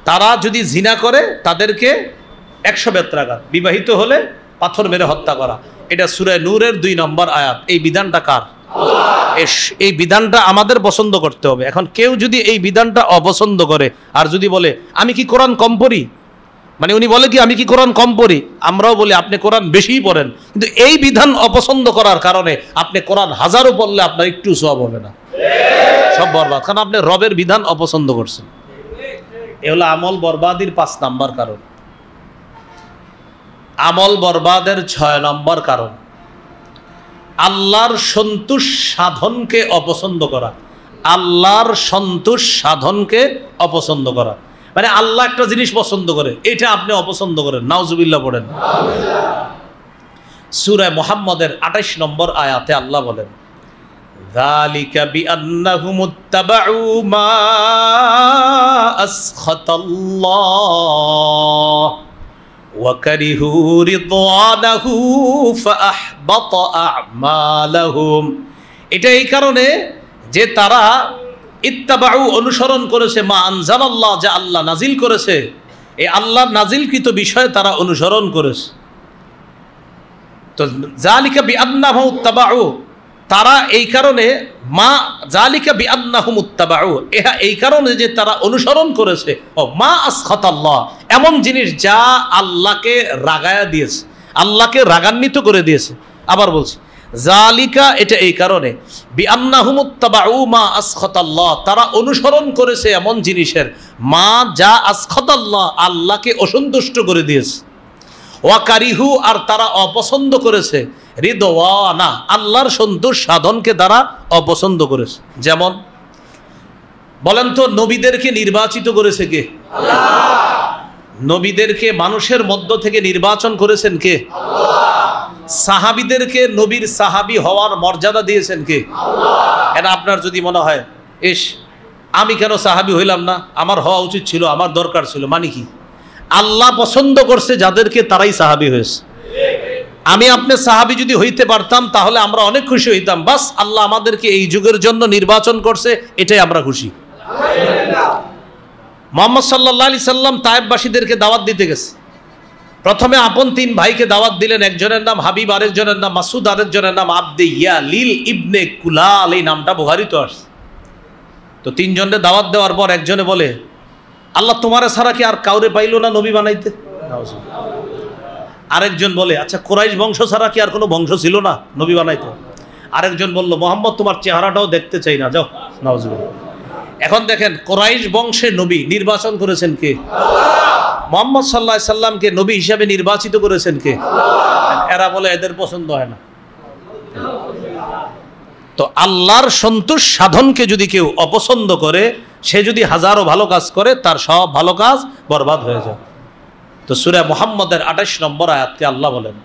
A: তারা যদি জিনা করে তাদেরকে 100 বেত্রাঘাত, বিবাহিত হলে পাথর মেরে হত্যা করা। এটা সূরা নূরের 2 নম্বর আয়াত। এই বিধানটা কার? এই বিধানটা আমাদের পছন্দ করতে হবে। এখন কেউ যদি এই বিধানটা অপছন্দ করে আর যদি বলে আমি কি কোরআন কম পড়ি, মানে উনি বলে কি আমি কি কোরআন কম পড়ি, আমরাও বলি আপনি কোরআন বেশিই পড়েন, কিন্তু এই বিধান অপছন্দ করার কারণে আপনি কোরআন হাজারও পড়লে আপনার একটু সওয়াব হবে না, সব বরবাদ, কারণ আপনি রবের বিধান অপছন্দ করছেন। এ হলো আমল বরবাদির 5 নাম্বার কারণ। আমল বরবাদের 6 নম্বর কারণ আল্লাহর সন্তুষ্ট সাধনকে অপছন্দ করা। আল্লাহর সন্তোষ সাধনকে অপছন্দ করা। মানে আল্লাহ একটা জিনিস পছন্দ করে, এটা আপনি অপছন্দ করেন, নাউজুবিল্লাহ পড়েন। সূরা মুহাম্মদের 28 নম্বর আয়াতে আল্লাহ বলেন, যালিকা বিআন্নাহুম ইত্তাবাউ মা আসখাতাল্লাহ ওয়া কারিহু রিদওয়ানাহু ফাআহবাতা আ'মালাহুম। এটা এই কারণে যে তারা ইত্তাবাউ অনুসরণ করেছে মা আনজালাল্লাহ, যা আল্লাহ নাজিল করেছে, এই আল্লাহর নাজিলকৃত বিষয়ে তারা অনুসরণ করেছে। তো যালিকা বিআন্নাহুম ইত্তাবাউ, তারা এই কারণে মা যালিকা বিআন্নাহুম ইত্তাবাউ, এই কারণে যে তারা অনুসরণ করেছে ও মা আসখাতাল্লাহ, এমন জিনিস যা আল্লাহকে রাগায়া দিয়েছে, আল্লাহকে রাগান্বিত করে দিয়েছে। আবার বলছি, জালিকা এটা এই কারণে, বিআন্নাহুম ইত্তাবাউ মা আসখাতাল্লাহ, তারা অনুসরণ করেছে এমন জিনিসের মা যা আসখাতাল্লাহ, আল্লাহকে অসন্তুষ্ট করে দিয়েছে। ওয়া কারিহু, আর তারা অপছন্দ করেছে রিদওয়ানা, আল্লাহর সন্তোষ সাধনকে তারা অপছন্দ করেছে। যেমন বলেন তো, নবীদেরকে নির্বাচিত করেছে কে? আল্লাহ। নবীদেরকে মানুষের মধ্য থেকে নির্বাচন করেছেন কে? আল্লাহ। সাহাবীদেরকে নবীর সাহাবী হওয়ার মর্যাদা দিয়েছেন কে? আল্লাহ। এটা আপনার যদি মনে হয় ইস আমি কেন সাহাবী হইলাম না, আমার হওয়া উচিত ছিল, আমার দরকার ছিল, মানে কি? আল্লাহ পছন্দ করছে যাদেরকে, তারাই সাহাবী হয়েছে। আমি আপনি সাহাবী যদি হইতে পারতাম তাহলে আমরা অনেক খুশি হইতাম। বাস আল্লাহ আমাদেরকে এই যুগের জন্য নির্বাচন করছে, এটাই আমরা খুশি। মুহাম্মদ সাল্লাল্লাহু আলাইহি সাল্লাম তায়েফবাসীদেরকে দাওয়াত দিতে গেছে। প্রথমে আপন 3 ভাইকে দাওয়াত দিলেন, একজনের নাম হাবিব, আরেকজনের নাম মাসুদ, আরেকজনের নাম আব্দে ইয়ালিল ইবনে কুলাল, এই নামটা বুখারীতে আসছে। তো 3 জনের দাওয়াত দেওয়ার পর একজনে বলে, আল্লাহ তোমারে ছাড়া কি আর কাউরে পাইলো না নবী বানাইতে? আরেকজন বলে, আচ্ছা কুরাইশ বংশ ছাড়া কি আর কোনো বংশ ছিল না নবী বানাইতে? আরেকজন বলল, মোহাম্মদ তোমার চেহারাটাও দেখতে চাই না, যাও। নাউজুবিল্লাহ। এখন দেখেন, কুরাইশ বংশে নবী নির্বাচন করেছেন কে? আল্লাহ। মুহাম্মদ সাল্লাল্লাহু আলাইহি সাল্লামকে নবী হিসাবে নির্বাচিত করেছেন কে? আল্লাহ। এরা বলে এদের পছন্দ হয় না। তো আল্লাহর সন্তোষ সাধনকে যদি কেউ অপছন্দ করে, সে যদি হাজারো ভালো কাজ করে, তার সব ভালো কাজ বরবাদ হয়ে যায়। তো সূরা মুহাম্মদের 28 নম্বর আয়াতে আল্লাহ বলেন,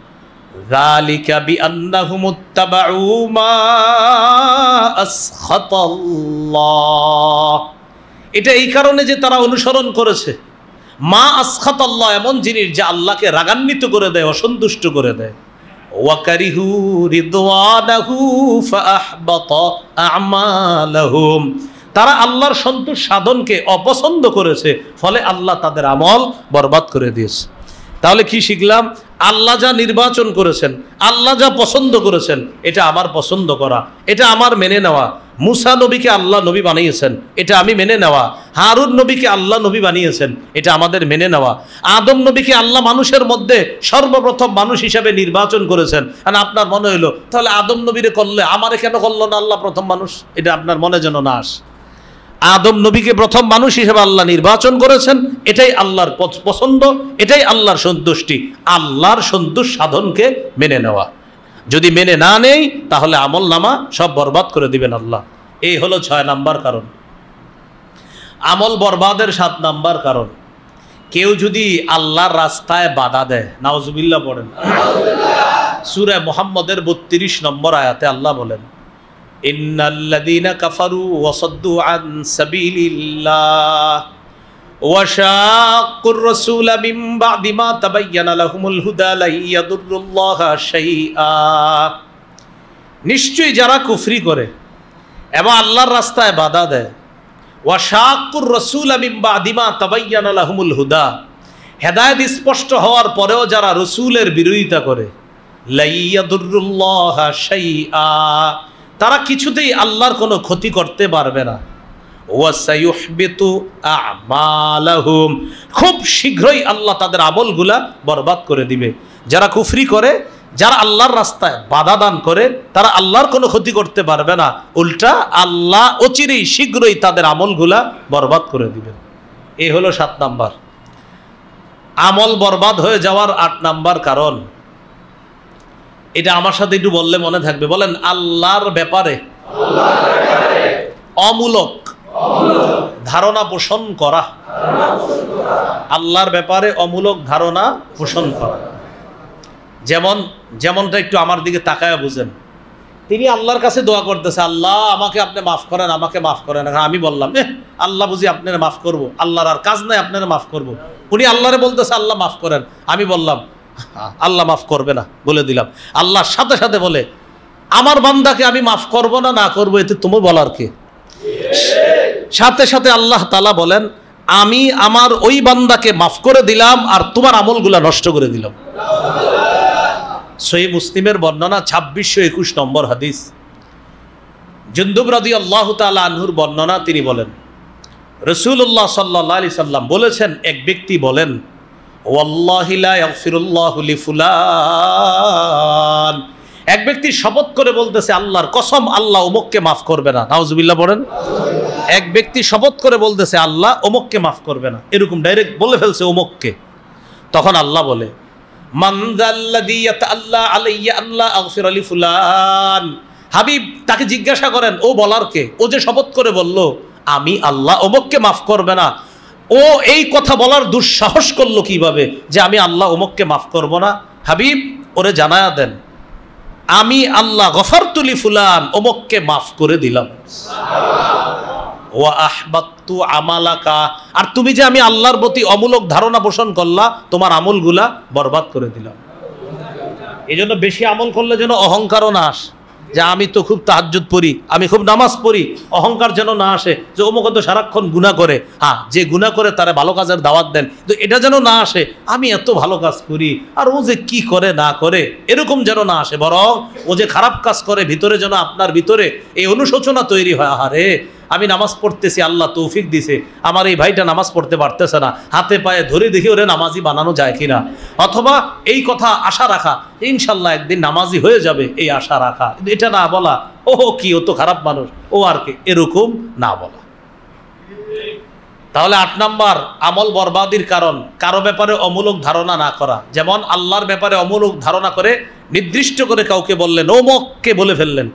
A: যালিকা বিআন্নাহুম ইত্তাবাউ মা আসখাতাল্লাহ, এটা এই কারণে যে তারা অনুসরণ করেছে মা আসখাতাল্লাহ, এমন জিনিস যা আল্লাহকে রাগান্বিত করে দেয়, অসন্তুষ্ট করে দেয়। ওয়া কারিহু রিদওয়ানাহু ফাআহবাতা আ'মালাহুম, তারা আল্লাহর সন্তোষ সাধনকে অপছন্দ করেছে, ফলে আল্লাহ তাদের আমল বরবাদ করে দিয়েছে। তাহলে কি শিখলাম? আল্লাহ যা নির্বাচন করেছেন, আল্লাহ যা পছন্দ করেছেন, এটা আমার পছন্দ করা, এটা আমার মেনে নেওয়া। মুসা নবীকে আল্লাহ নবী বানিয়েছেন, এটা আমি মেনে নেওয়া। হারুন নবীকে আল্লাহ নবী বানিয়েছেন, এটা আমাদের মেনে নেওয়া। আদম নবীকে আল্লাহ মানুষের মধ্যে সর্বপ্রথম মানুষ হিসাবে নির্বাচন করেছেন। আর আপনার মনে হইলো, তাহলে আদম নবীরে করলে আমারে কেন করলো না আল্লাহ প্রথম মানুষ? এটা আপনার মনে যেন না আসে। আদম নবীকে প্রথম মানুষ হিসেবে আল্লাহ নির্বাচন করেছেন, এটাই আল্লাহর পছন্দ, এটাই আল্লাহর সন্তুষ্টি। আল্লাহর সন্তোষ সাধনকে মেনে নেওয়া। যদি মেনে না নেই তাহলে আমল নামা সব বরবাদ করে দিবেন আল্লাহ। এই হলো 6 নাম্বার কারণ। আমল বরবাদের 7 নাম্বার কারণ, কেউ যদি আল্লাহর রাস্তায় বাধা দেয়। নাউজুবিল্লাহ পড়েন। সূরা মুহাম্মদের 32 নম্বর আয়াতে আল্লাহ বলেন, ইন্নাল্লাযীনা কাফারু ওয়া সাদ্দু আন সাবিলিল্লাহ ওয়া শাক্কুর রাসূলা মিন বা'দি মা তাবায়্যানা লাহুমুল হুদা লা ইয়াদুররুল্লাহা শাইআ, নিশ্চয়ই যারা কুফরি করে এবং আল্লাহর রাস্তায় বাধা দেয়, ওয়া শাক্কুর রাসূলা মিন বা'দি মা তাবায়্যানা লাহুমুল হুদা, হেদায়েত স্পষ্ট হওয়ার পরেও যারা রাসূলের বিরোধিতা করে, লা ইয়াদুররুল্লাহা শাইআ, তারা কিছুতেই আল্লাহর কোনো ক্ষতি করতে পারবে না। ওয়াসায়ুহবিতু আমালাহুম, খুব শীঘ্রই আল্লাহ তাদের আমলগুলা বরবাদ করে দিবে। যারা কুফরি করে, যারা আল্লাহর রাস্তায় বাধা দান করে, তারা আল্লাহর কোনো ক্ষতি করতে পারবে না, উল্টা আল্লাহ অচিরেই শীঘ্রই তাদের আমলগুলা বরবাদ করে দিবেন। এই হলো 7 নাম্বার। আমল বরবাদ হয়ে যাওয়ার 8 নাম্বার কারণ, এটা আমার সাথে একটু বললে মনে থাকবে। বলেন, আল্লাহর ব্যাপারে অমূলক ধারণা পোষণ করা, আল্লাহর ব্যাপারে অমূলক ধারণা পোষণ করা। যেমনটা একটু আমার দিকে তাকায়া বুঝেন। তিনি আল্লাহর কাছে দোয়া করতেছে, আল্লাহ আমাকে আপনি মাফ করেন, আমাকে মাফ করেন। আমি বললাম আল্লাহ বুঝি আপনারা মাফ করব, আল্লাহর আর কাজ নাই আপনারা মাফ করব। উনি আল্লাহরে বলতেছে আল্লাহ মাফ করেন। আমি বললাম আল্লাহ মাফ করবে না, বলে দিলাম। আল্লাহর সাথে সাথে বলে, আমার বান্দাকে আমি মাফ করব না, না করবো, এতে তুমি বলার কে? সাথে সাথে আল্লাহ তাআলা বলেন, আমি আমার ওই বান্দাকে মাফ করে দিলাম আর তোমার আমলগুলা নষ্ট করে দিলাম। সহিহ মুসলিমের বর্ণনা 2621 নম্বর হাদিস। জুনদুব রাদিয়াল্লাহু তাআলা আনহুর বর্ণনা, তিনি বলেন রাসূলুল্লাহ সাল্লাল্লাহু আলাইহি সাল্লাম বলেছেন, এক ব্যক্তি বলেন, ওয়াল্লাহি লা ইয়াগফিরুল্লাহু লিফুলান। এক ব্যক্তি শপথ করে বলতেছে, আল্লাহর কসম আল্লাহ অমুককে মাফ করবে না। নাউজুবিল্লাহ বলেন। এক ব্যক্তি শপথ করে বলতেছে আল্লাহ অমুককে মাফ করবে না, এরকম ডাইরেক্ট বলে ফেলছে অমুককে। তখন আল্লাহ বলে, মান যাল্লাযী ইয়াতাআল্লা আলাইয়া আল্লাহ আগফির লিফুলান। হাবিব তাকে জিজ্ঞাসা করেন, ও বলার কে? ও যে শপথ করে বলল আমি আল্লাহ অমুককে মাফ করবে না, ও এই কথা বলার দুঃসাহস করলো কিভাবে যে আমি আল্লাহ অমুককে মাফ করব না? হাবিব ওরে জানায়া দেন, আমি আল্লাহ গফারতু লিফুলান, অমুককে মাফ করে দিলাম। ওয়া আহবাতু আমালাকা, আর তুমি যে আমি আল্লাহর প্রতি অমূলক ধারণা পোষণ করলা, তোমার আমলগুলা বরবাদ করে দিলাম। এই জন্য বেশি আমল করলে যেন অহংকারও না আসে, যে আমি তো খুব তাহাজ্জুদ পড়ি, আমি খুব নামাজ পড়ি, অহংকার যেন না আসে যে অমুক তো সারাক্ষণ গুনাহ করে। হ্যাঁ, যে গুনাহ করে তারা ভালো কাজের দাওয়াত দেন, তো এটা যেন না আসে আমি এত ভালো কাজ করি আর ও যে কি করে না করে, এরকম যেন না আসে। বরং ও যে খারাপ কাজ করে ভিতরে যেন আপনার ভিতরে এই অনুশোচনা তৈরি হয়, আহারে আমি নামাজ পড়তেছি, আল্লাহ তৌফিক দিছে, আমার এই ভাইটা নামাজ পড়তে পারতেছে না, হাতে পায়ে ধরে দেখি ওরে নামাজি বানানো যায় কিনা। অথবা এই কথা আশা রাখা, ইনশাল্লাহ একদিন নামাজি হয়ে যাবে, এই আশা রাখা। এটা না বলা, ও কি ও তো খারাপ মানুষ, ও আর কি, এরকম না বলা। তাহলে 8 নাম্বার আমল বরবাদির কারণ, কারো ব্যাপারে অমূলক ধারণা না করা। যেমন আল্লাহর ব্যাপারে অমূলক ধারণা করে নির্দিষ্ট করে কাউকে বললেন, অমুককে বলে ফেললেন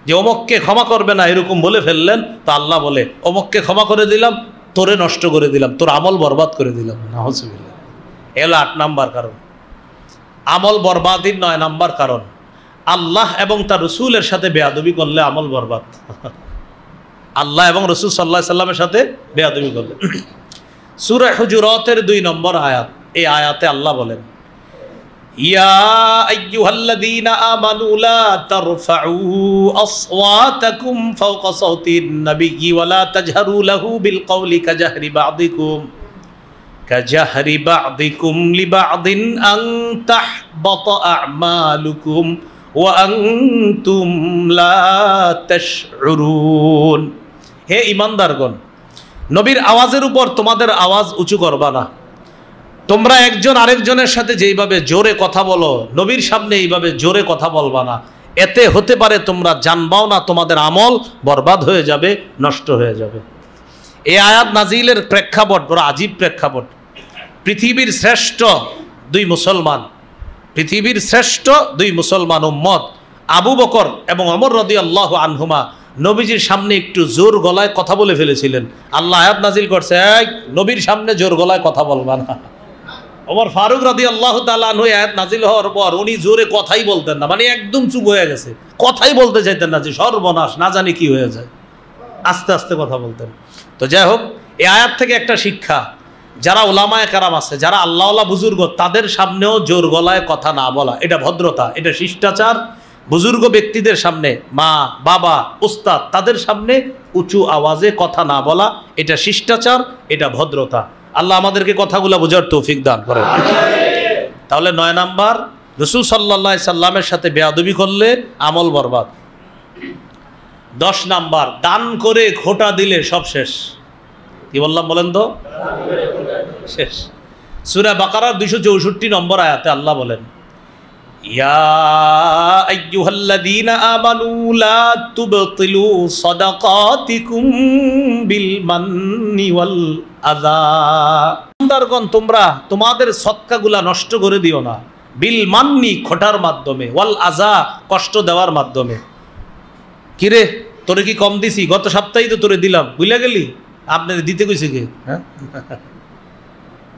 A: যে অমুককে ক্ষমা করবে না, এরকম বলে ফেললেন, তো আল্লাহ বলে অমুককে ক্ষমা করে দিলাম, তোরে নষ্ট করে দিলাম, তোর আমল বরবাদ করে দিলাম। নাউজুবিল্লাহ। এলো 8 নাম্বার কারণ। আমল বরবাদির 9 নাম্বার কারণ, আল্লাহ এবং তার রসুলের সাথে বেয়াদবি করলে আমল বরবাদ। আল্লাহ এবং রসুল সাল্লাল্লাহু আলাইহি সাল্লামের সাথে বেয়াদবি করলে। সূরা হুজুরাতের 2 নম্বর আয়াত, এই আয়াতে আল্লাহ বলেন, ইয়া আইয়ুহাল্লাযীনা আমানু লা তারফাউ আসওয়াতাকুম ফাওকা সাওতিন নাবিয়্যি ওয়া লা তাজহারু লাহু বিল কওলি কাজাহরি বা'দিকুম লিবা'দিন আন তাহবাতা আ'মালুকুম ওয়া আনতুম লা তাশউরুন। হে ঈমানদারগণ, নবীর আওয়াজের উপর তোমাদের আওয়াজ উঁচু করবা না। তোমরা একজন আরেকজনের সাথে যেইভাবে জোরে কথা বলো, নবীর সামনে এইভাবে জোরে কথা বলবা না। এতে হতে পারে তোমরা জানবাও না, তোমাদের আমল বরবাদ হয়ে যাবে, নষ্ট হয়ে যাবে। এই আয়াত নাজিলের প্রেক্ষাপট বড় আজীব প্রেক্ষাপট। পৃথিবীর শ্রেষ্ঠ 2 মুসলমান, পৃথিবীর শ্রেষ্ঠ 2 মুসলমান উম্মত আবু বকর এবং ওমর রাদিয়াল্লাহু আনহুমা নবীজির সামনে একটু জোর গলায় কথা বলে ফেলেছিলেন। আল্লাহ আয়াত নাজিল করছে, নবীর সামনে জোর গলায় কথা বলবা না। ওমর ফারুক রাদিয়াল্লাহু তাআলা আনহু আয়াত নাজিল হওয়ার পর উনি জোরে কথাই বলতেন না, মানে একদম চুপ হয়ে গেছে, কথাই বলতে চাইতেন না, যে সর্বনাশ, না জানি কি হয়ে যায়, আস্তে আস্তে কথা বলতেন। তো যাই হোক, এই আয়াত থেকে একটা শিক্ষা, যারা উলামায়ে কেরাম আছে, যারা আল্লাহওয়ালা বুজুর্গ, তাদের সামনেও জোর গলায় কথা না বলা, এটা ভদ্রতা, এটা শিষ্টাচার। বুজুর্গ ব্যক্তিদের সামনে, মা বাবা উস্তাদ, তাদের সামনে উঁচু আওয়াজে কথা না বলা, এটা শিষ্টাচার, এটা ভদ্রতা। আল্লাহ আমাদেরকে কথাগুলো বোঝার তৌফিক দান করেন। তাহলে 9 নাম্বার, রাসূল সাল্লাল্লাহু আলাইহি সাল্লামের সাথে বেয়াদবি করলে আমল বরবাদ। 10 নাম্বার, দান করে খোটা দিলে সব শেষ। কি বললাম বলেন তো? শেষ। সূরা বাকারার 264 নম্বর আয়াতে আল্লাহ বলেন, ইয়া আইয়ুহাল্লাযীনা আমানু লা তুবতিলু সাদাকাতিকুম বিল মান্নি ওয়াল আযা। বান্দারগণ, তোমরা তোমাদের সদকাগুলা নষ্ট করে দিও না, বিল মান্নি খোটার মাধ্যমে, ওয়াল আযা কষ্ট দেওয়ার মাধ্যমে। কিরে তোরে কি কম দিছি? গত সপ্তাহেই তো তোরে দিলাম, বুঝলা গেলি? আপনার দিতে কইছে কে? হ্যাঁ,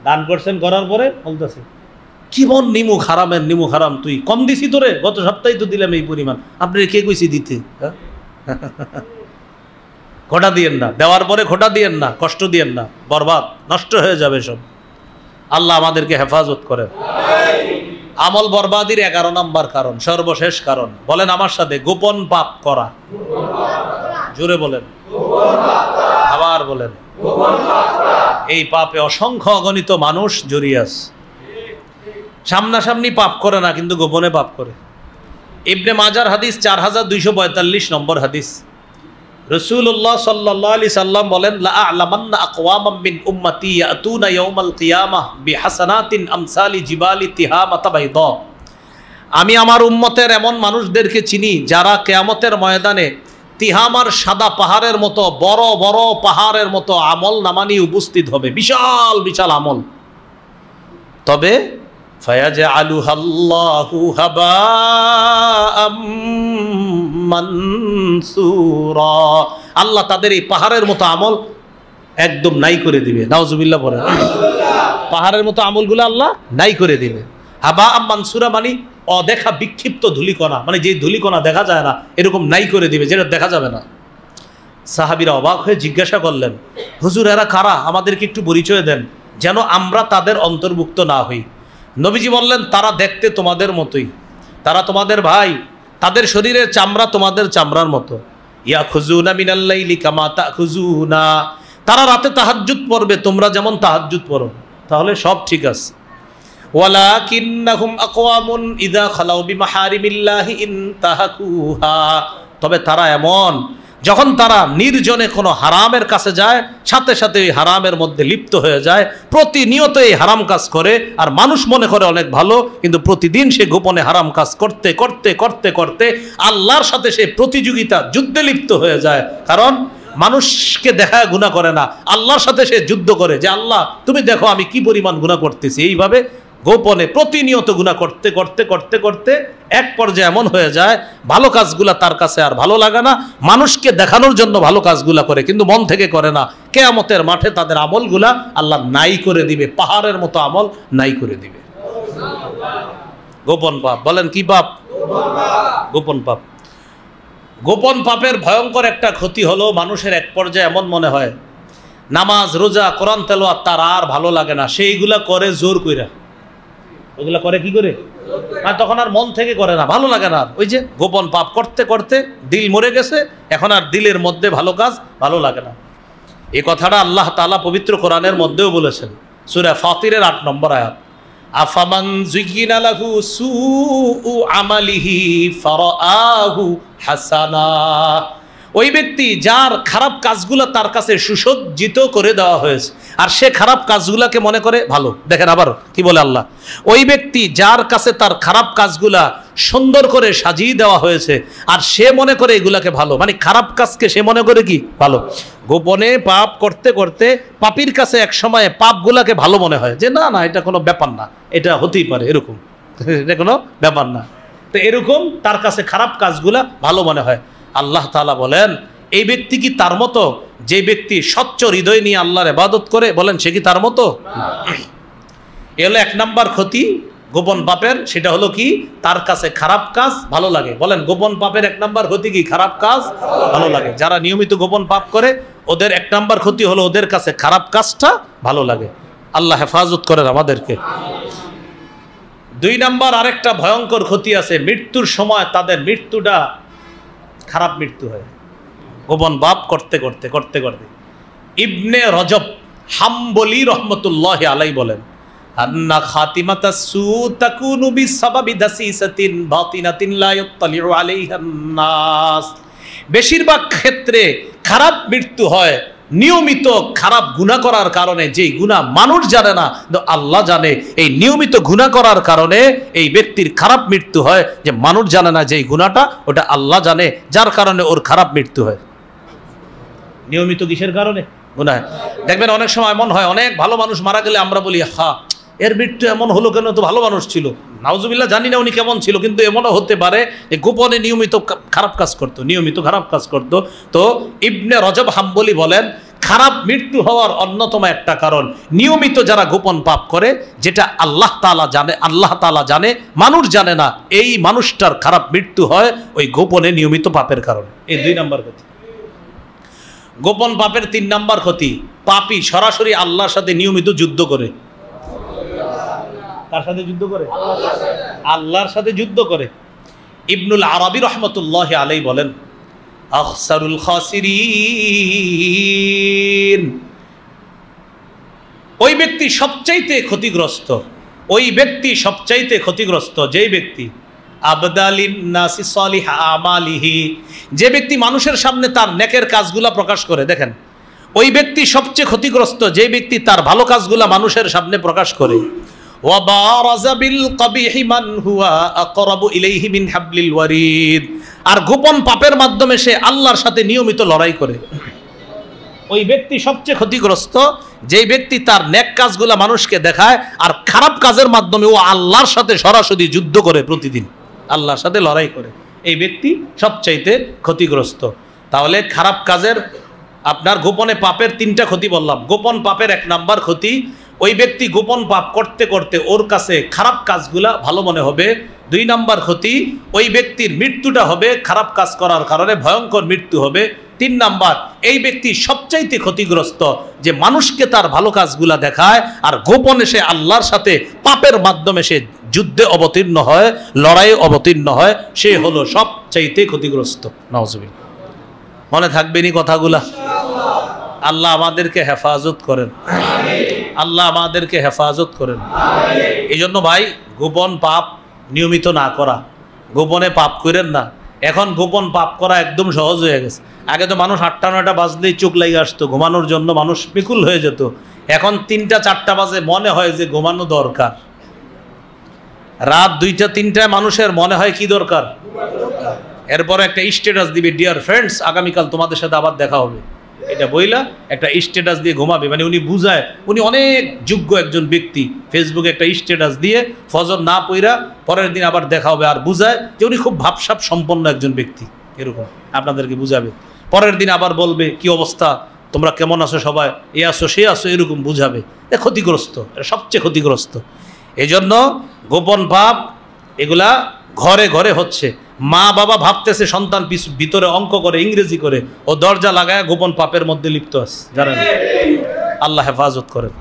A: দান করছেন, করার পরে বলতেছে কি মন নিমুখ হারামের নিমুখ হারাম, তুই কম দিছি তোরে, গত সপ্তাহেই তো দিলাম এই পরিমাণ, আপনার কে কইছি দিতে? হ্যাঁ, খোটা দিয়েন না, দেওয়ার পরে খোটা দিয়েন না, কষ্ট দিয়েন না, বরবাদ, নষ্ট হয়ে যাবে সব। আল্লাহ আমাদেরকে হেফাজত করেন। আমল বরবাদির 11 নম্বর কারণ, সর্বশেষ কারণ, বলেন আমার সাথে, গোপন পাপ করা। জোরে বলেন, আবার বলেন। এই পাপে অসংখ্য অগণিত মানুষ জড়িয়ে আছে। সামনাসামনি পাপ করে না, কিন্তু গোপনে পাপ করে। ইবনে মাজার হাদিস 4245 নম্বর হাদিস, রাসূলুল্লাহ সাল্লাল্লাহু আলাইহি সাল্লাম বলেন, লা আ'লামান্না আকওয়ামান মিন উম্মতি ইয়াতুনা ইয়াউমাল কিয়ামাহ বিহাসানাতিন আমসালি জিবালি তিহামাতা বাইদা। আমি আমার উম্মতের এমন মানুষদেরকে চিনি যারা কিয়ামতের ময়দানে তিহামার সাদা পাহাড়ের মতো, বড় বড় পাহাড়ের মতো আমল নামা নিয়ে উপস্থিত হবে, বিশাল বিশাল আমল। তবে ফায়াজআলুহাল্লাহু হাবাআম মানসুরা, আল্লাহ তাদের এই পাহাড়ের মতো আমল একদম নাই করে দিবে। নাউজুবিল্লাহ পড়ে। পাহাড়ের মতো আমলগুলো আল্লাহ নাই করে দিবে। হাবাআম মানসুরা মানে অদেখা বিক্ষিপ্ত ধূলিকণা, মানে যে ধূলিকণা দেখা যায় না, এরকম নাই করে দিবে, যেটা দেখা যাবে না। সাহাবীরা অবাক হয়ে জিজ্ঞাসা করলেন, হুজুর এরা কারা? আমাদেরকে একটু পরিচয় দেন, যেন আমরা তাদের অন্তর্ভুক্ত না হই। নবীজি বললেন, তারা দেখতে তোমাদের মতোই, তারা তোমাদের ভাই, তাদের শরীরের চামড়া তোমাদের চামড়ার মতো। ইয়াখুজুনা মিনাল লাইলি কামা তাখুজুনা, তারা রাতে তাহাজ্জুদ পড়বে তোমরা যেমন তাহাজ্জুদ পড়ো, তাহলে সব ঠিক আছে। ওয়ালাকিন্নাহুম আকওয়ামুন ইযা খালাউ বিমাহারিমিল্লাহি ইনতাহাকুহা, তবে তারা এমন, যখন তারা নির্জনে কোনো হারামের কাছে যায়, সাথে সাথে ওই হারামের মধ্যে লিপ্ত হয়ে যায়, প্রতিনিয়ত এই হারাম কাজ করে, আর মানুষ মনে করে অনেক ভালো, কিন্তু প্রতিদিন সে গোপনে হারাম কাজ করতে করতে করতে করতে আল্লাহর সাথে সে প্রতিযোগিতা, যুদ্ধে লিপ্ত হয়ে যায়। কারণ মানুষকে দেখায় গুনাহ করে না, আল্লাহর সাথে সে যুদ্ধ করে, যে আল্লাহ তুমি দেখো আমি কি পরিমাণ গুনাহ করতেছি। এইভাবে গোপনে প্রতিনিয়ত গুনাহ করতে করতে করতে করতে এক পর্যায়ে এমন হয়ে যায়, ভালো কাজগুলা তার কাছে আর ভালো লাগে না, মানুষকে দেখানোর জন্য ভালো কাজগুলা করে, কিন্তু মন থেকে করে না। কিয়ামতের মাঠে তাদের আমলগুলা আল্লাহ নাই করে দিবে, পাহাড়ের মতো আমল নাই করে দিবে। গোপন পাপ, বলেন কি পাপ? গোপন পাপ। গোপন পাপের ভয়ঙ্কর একটা ক্ষতি হলো, মানুষের এক পর্যায়ে এমন মনে হয় নামাজ, রোজা, কোরআন তেলাওয়াত তার আর ভালো লাগে না, সেইগুলা করে জোর কইরা। ওগুলা করে কি করে? আর তখন আর মন থেকে করে না, ভালো লাগে না। ওই যে গোপন পাপ করতে করতে দিল মরে গেছে, এখন আর দিলের মধ্যে ভালো কাজ ভালো লাগে না। এই কথাটা আল্লাহ তাআলা পবিত্র কোরআনের মধ্যেও বলেছেন, সূরা ফাতিরের 8 নম্বর আয়াত, আফামান যুয়িনা লাহু সুউ আমালিহি ফারাআহু হাসানা। ওই ব্যক্তি যার খারাপ কাজগুলো তার কাছে সুসজ্জিত করে দেওয়া হয়েছে, আর সে খারাপ কাজগুলাকে মনে করে ভালো। দেখেন আবার কি বলে আল্লাহ, ওই ব্যক্তি যার কাছে তার খারাপ কাজগুলা সুন্দর করে সাজিয়ে দেওয়া হয়েছে, আর সে মনে করে এগুলাকে ভালো, মানে খারাপ কাজকে সে মনে করে কি ভালো। গোপনে পাপ করতে করতে পাপীর কাছে এক সময় পাপগুলাকে ভালো মনে হয়, যে না না এটা কোনো ব্যাপার না, এটা হতেই পারে, এরকম এটা কোনো ব্যাপার না। তো এরকম তার কাছে খারাপ কাজগুলা ভালো মনে হয়। আল্লাহ তাআলা বলেন, এই ব্যক্তি কি তার মতো? যে ব্যক্তি স্বচ্ছ হৃদয় নিয়ে আল্লাহর ইবাদত করে, বলেন সে কি তার মতো? এ হলো 1 নাম্বার ক্ষতি গোপন পাপের। সেটা হলো কি, তার কাছে খারাপ কাজ ভালো লাগে। বলেন গোপন পাপের 1 নাম্বার ক্ষতি কি? খারাপ কাজ ভালো লাগে। যারা নিয়মিত গোপন পাপ করে, ওদের 1 নাম্বার ক্ষতি হলো ওদের কাছে খারাপ কাজটা ভালো লাগে। আল্লাহ হেফাজত করেন আমাদেরকে। 2 নাম্বার আরেকটা ভয়ঙ্কর ক্ষতি আছে, মৃত্যুর সময় তাদের মৃত্যুটা খারাপ মৃত্যু হয়, গোপন পাপ করতে করতে করতে করতে। ইবনে রজব হাম্বলি রহমতুল্লাহি আলাইহি বলেন, আন্না খাতিমাতাস সু তাকুনু বিসাবাবি দাসিসাতিন বাতিনাতিন লা ইয়াত্তালিউ আলাইহান নাস। বেশিরভাগ ক্ষেত্রে খারাপ মৃত্যু হয় নিয়মিত খারাপ গুনাহ করার কারণে, যেই গুনাহ মানুষ জানে না, আল্লাহ জানে। এই নিয়মিত গুনাহ করার কারণে এই ব্যক্তির খারাপ মৃত্যু হয়, যে মানুষ জানে না যেই গুনাহটা, ওটা আল্লাহ জানে, যার কারণে ওর খারাপ মৃত্যু হয়। নিয়মিত কিসের কারণে? গুনাহ। দেখবেন অনেক সময় এমন হয়, অনেক ভালো মানুষ মারা গেলে আমরা বলি, হা এর মৃত্যু এমন হলো কেন, তো ভালো মানুষ ছিল। নাউজুবিল্লাহ, জানি না উনি কেমন ছিল, কিন্তু এমনও হতে পারে যে গোপনে নিয়মিত খারাপ কাজ করতো। তো ইবনে রজব হাম্বলি বলেন, খারাপ মৃত্যু হওয়ার অন্যতম একটা কারণ নিয়মিত যারা গোপন পাপ করে, যেটা আল্লাহ তাআলা জানে, মানুষ জানে না, এই মানুষটার খারাপ মৃত্যু হয় ওই গোপনে নিয়মিত পাপের কারণে। এই 2 নাম্বার ক্ষতি। গোপন পাপের 3 নাম্বার ক্ষতি, পাপী সরাসরি আল্লাহর সাথে নিয়মিত যুদ্ধ করে। কার সাথে যুদ্ধ করে? আল্লাহর সাথে যুদ্ধ করে। ইবনুল আরাবী রহমতুল্লাহি আলাইহি বলেন, আখসারুল খাসিরিন, ওই ব্যক্তি সবচাইতে ক্ষতিগ্রস্ত, যেই ব্যক্তি আবদালিন নাসি সালিহ আমালিহি, যে ব্যক্তি মানুষের সামনে তার নেকের কাজগুলা প্রকাশ করে। দেখেন, ওই ব্যক্তি সবচেয়ে ক্ষতিগ্রস্ত যে ব্যক্তি তার ভালো কাজগুলা মানুষের সামনে প্রকাশ করে। ওয়াবারাযা বিল কবিহি মান হুয়া আকরাবু ইলাইহি মিন হাবলিল ওয়ারিদ, আর গোপন পাপের মাধ্যমে সে আল্লাহর সাথে নিয়মিত লড়াই করে। ওই ব্যক্তি সবচেয়ে ক্ষতিগ্রস্ত যেই ব্যক্তি তার নেক কাজগুলা মানুষকে দেখায়, আর খারাপ কাজের মাধ্যমে ও আল্লাহর সাথে সরাসরি যুদ্ধ করে, প্রতিদিন আল্লাহর সাথে লড়াই করে। এই ব্যক্তি সবচাইতে ক্ষতিগ্রস্ত। তাহলে খারাপ কাজের, আপনার গোপনে পাপের 3টা ক্ষতি বললাম। গোপন পাপের 1 নাম্বার ক্ষতি, ওই ব্যক্তি গোপন পাপ করতে করতে ওর কাছে খারাপ কাজগুলা ভালো মনে হবে। 2 নাম্বার ক্ষতি, ওই ব্যক্তির মৃত্যুটা হবে খারাপ কাজ করার কারণে, ভয়ঙ্কর মৃত্যু হবে। 3 নাম্বার, এই ব্যক্তি সবচাইতে ক্ষতিগ্রস্ত যে মানুষকে তার ভালো কাজগুলা দেখায়, আর গোপনে সে আল্লাহর সাথে পাপের মাধ্যমে সে যুদ্ধে অবতীর্ণ হয়, লড়াইয়ে অবতীর্ণ হয়, সে হলো সবচাইতে ক্ষতিগ্রস্ত। নাউজুবিল্লাহ। মনে থাকবেনি কথাগুলা? আল্লাহ আমাদেরকে হেফাজত করেন, আল্লাহ আমাদেরকে হেফাজত করেন। এই জন্য ভাই, গোপন পাপ নিয়মিত না করা, গোপনে পাপ করেন না। এখন গোপন পাপ করা একদম সহজ হয়ে গেছে। আগে তো মানুষ 8টা 9টা বাজলেই চোখ লেগে আসতো, ঘুমানোর জন্য মানুষ বিকুল হয়ে যেত। এখন 3টা 4টা বাজে মনে হয় যে ঘুমানো দরকার। রাত 2টা 3টায় মানুষের মনে হয় কি দরকার? এরপরে একটা স্ট্যাটাস দিবে, ডিয়ার ফ্রেন্ডস, আগামীকাল তোমাদের সাথে আবার দেখা হবে, এটা বইলা একটা স্ট্যাটাস দিয়ে ঘুমাবে। মানে উনি বুঝায় উনি অনেক যোগ্য একজন ব্যক্তি। ফেসবুকে একটা স্ট্যাটাস দিয়ে ফজর না পইরা পরের দিন আবার দেখা হবে, আর বুঝায় যে উনি খুব ভাবসাব সম্পন্ন একজন ব্যক্তি, এরকম আপনাদেরকে বুঝাবে। পরের দিন আবার বলবে কি অবস্থা, তোমরা কেমন আছো সবাই, এ আসো সে আসো, এরকম বুঝাবে। এ ক্ষতিগ্রস্ত, সবচেয়ে ক্ষতিগ্রস্ত। এই জন্য গোপন পাপ এগুলা ঘরে ঘরে হচ্ছে। মা বাবা ভাবতেছে সন্তান ভিতরে অঙ্ক করে, ইংরেজি করে, ও দরজা লাগায় গোপন পাপের মধ্যে লিপ্ত আছে, জানেন? আল্লাহ হেফাজত করেন।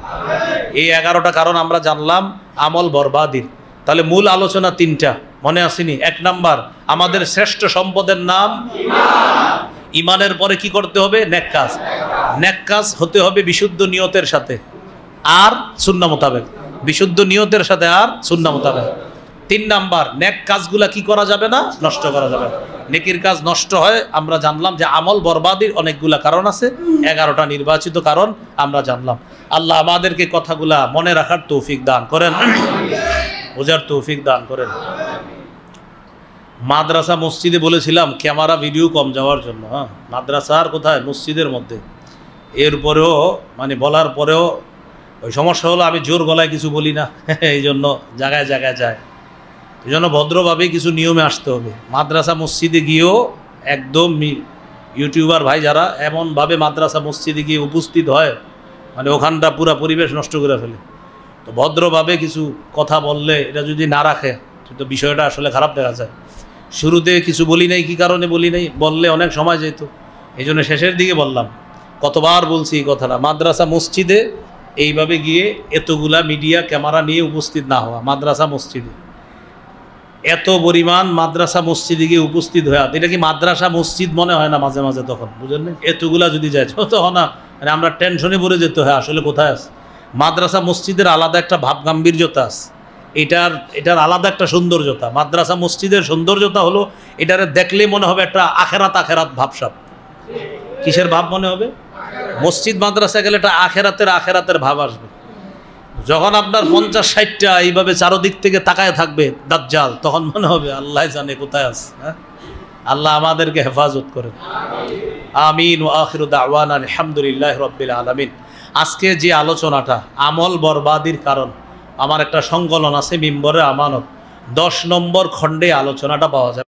A: এই 11টা কারণ আমরা জানলাম আমল বরবাদির। তাহলে মূল আলোচনা 3টা মনে আসেনি? 1 নাম্বার, আমাদের শ্রেষ্ঠ সম্পদের নাম ইমানের পরে কি করতে হবে? নেক কাজ। নেক কাজ হতে হবে বিশুদ্ধ নিয়তের সাথে আর সুন্নাহ মোতাবেক, বিশুদ্ধ নিয়তের সাথে আর সুন্নাহ মোতাবেক। 3 নাম্বার, নেক কাজগুলা কি করা যাবে না? নষ্ট করা যাবে না। নেকির কাজ নষ্ট হয় আমরা জানলাম যে আমল বরবাদির অনেকগুলা কারণ আছে, 11টা নির্বাচিত কারণ আমরা জানলাম। আল্লাহ আমাদেরকে কথাগুলা মনে রাখার তৌফিক দান করেন, বোঝার তৌফিক দান করেন। মাদ্রাসা মসজিদে বলেছিলাম ক্যামেরা ভিডিও কম যাওয়ার জন্য। হ্যাঁ, মাদ্রাসার কোথায়? মসজিদের মধ্যে। এরপরেও মানে বলার পরেও ওই সমস্যা হলো আমি জোর গলায় কিছু বলি না, এই জন্য জায়গায় জায়গায় যায়। এই জন্য ভদ্রভাবে কিছু নিয়মে আসতে হবে। মাদ্রাসা মসজিদে গিয়েও একদম ইউটিউবার ভাই যারা এমনভাবে মাদ্রাসা মসজিদে গিয়ে উপস্থিত হয়, মানে ওখানটা পুরা পরিবেশ নষ্ট করে ফেলে। তো ভদ্রভাবে কিছু কথা বললে, এটা যদি না রাখে তো বিষয়টা আসলে খারাপ দেখা যায়। শুরুতে কিছু বলি নাই, কি কারণে বলি নাই, বললে অনেক সময় যেত, এই জন্য শেষের দিকে বললাম। কতবার বলছি এই কথাটা, মাদ্রাসা মসজিদে এইভাবে গিয়ে এতগুলা মিডিয়া ক্যামেরা নিয়ে উপস্থিত না হওয়া। মাদ্রাসা মসজিদে এত পরিমাণ মাদ্রাসা মসজিদে গিয়ে উপস্থিত হয়ে, এটা কি মাদ্রাসা মসজিদ মনে হয় না মাঝে মাঝে? তখন বুঝলেন না, এতগুলা যদি যায় তখন না মানে আমরা টেনশনে পড়ে যেতে হয় আসলে কোথায় আছে। মাদ্রাসা মসজিদের আলাদা একটা ভাব গাম্ভীর্যতা আছে, এটার আলাদা একটা সৌন্দর্যতা। মাদ্রাসা মসজিদের সৌন্দর্যতা হলো এটারে দেখলে মনে হবে একটা আখেরাত ভাবসাব। কিসের ভাব মনে হবে? মসজিদ মাদ্রাসা গেলে একটা আখেরাতের ভাব আসবে। যখন আপনার 50-60টা এইভাবে চারোদিক থেকে তাকায় থাকবে দাজ্জাল, তখন মনে হবে আল্লাহ জানে কোথায় আছে। হ্যাঁ, আল্লাহ আমাদেরকে হেফাজত করেন, আমিন। ওয়া আখিরু দাওয়ানা আলহামদুলিল্লাহি রাব্বিল আলামিন। আজকে যে আলোচনাটা আমল বরবাদির কারণ, আমার একটা সংকলন আছে মিম্বরে আমানত, 10 নম্বর খণ্ডে আলোচনাটা পাওয়া যাবে।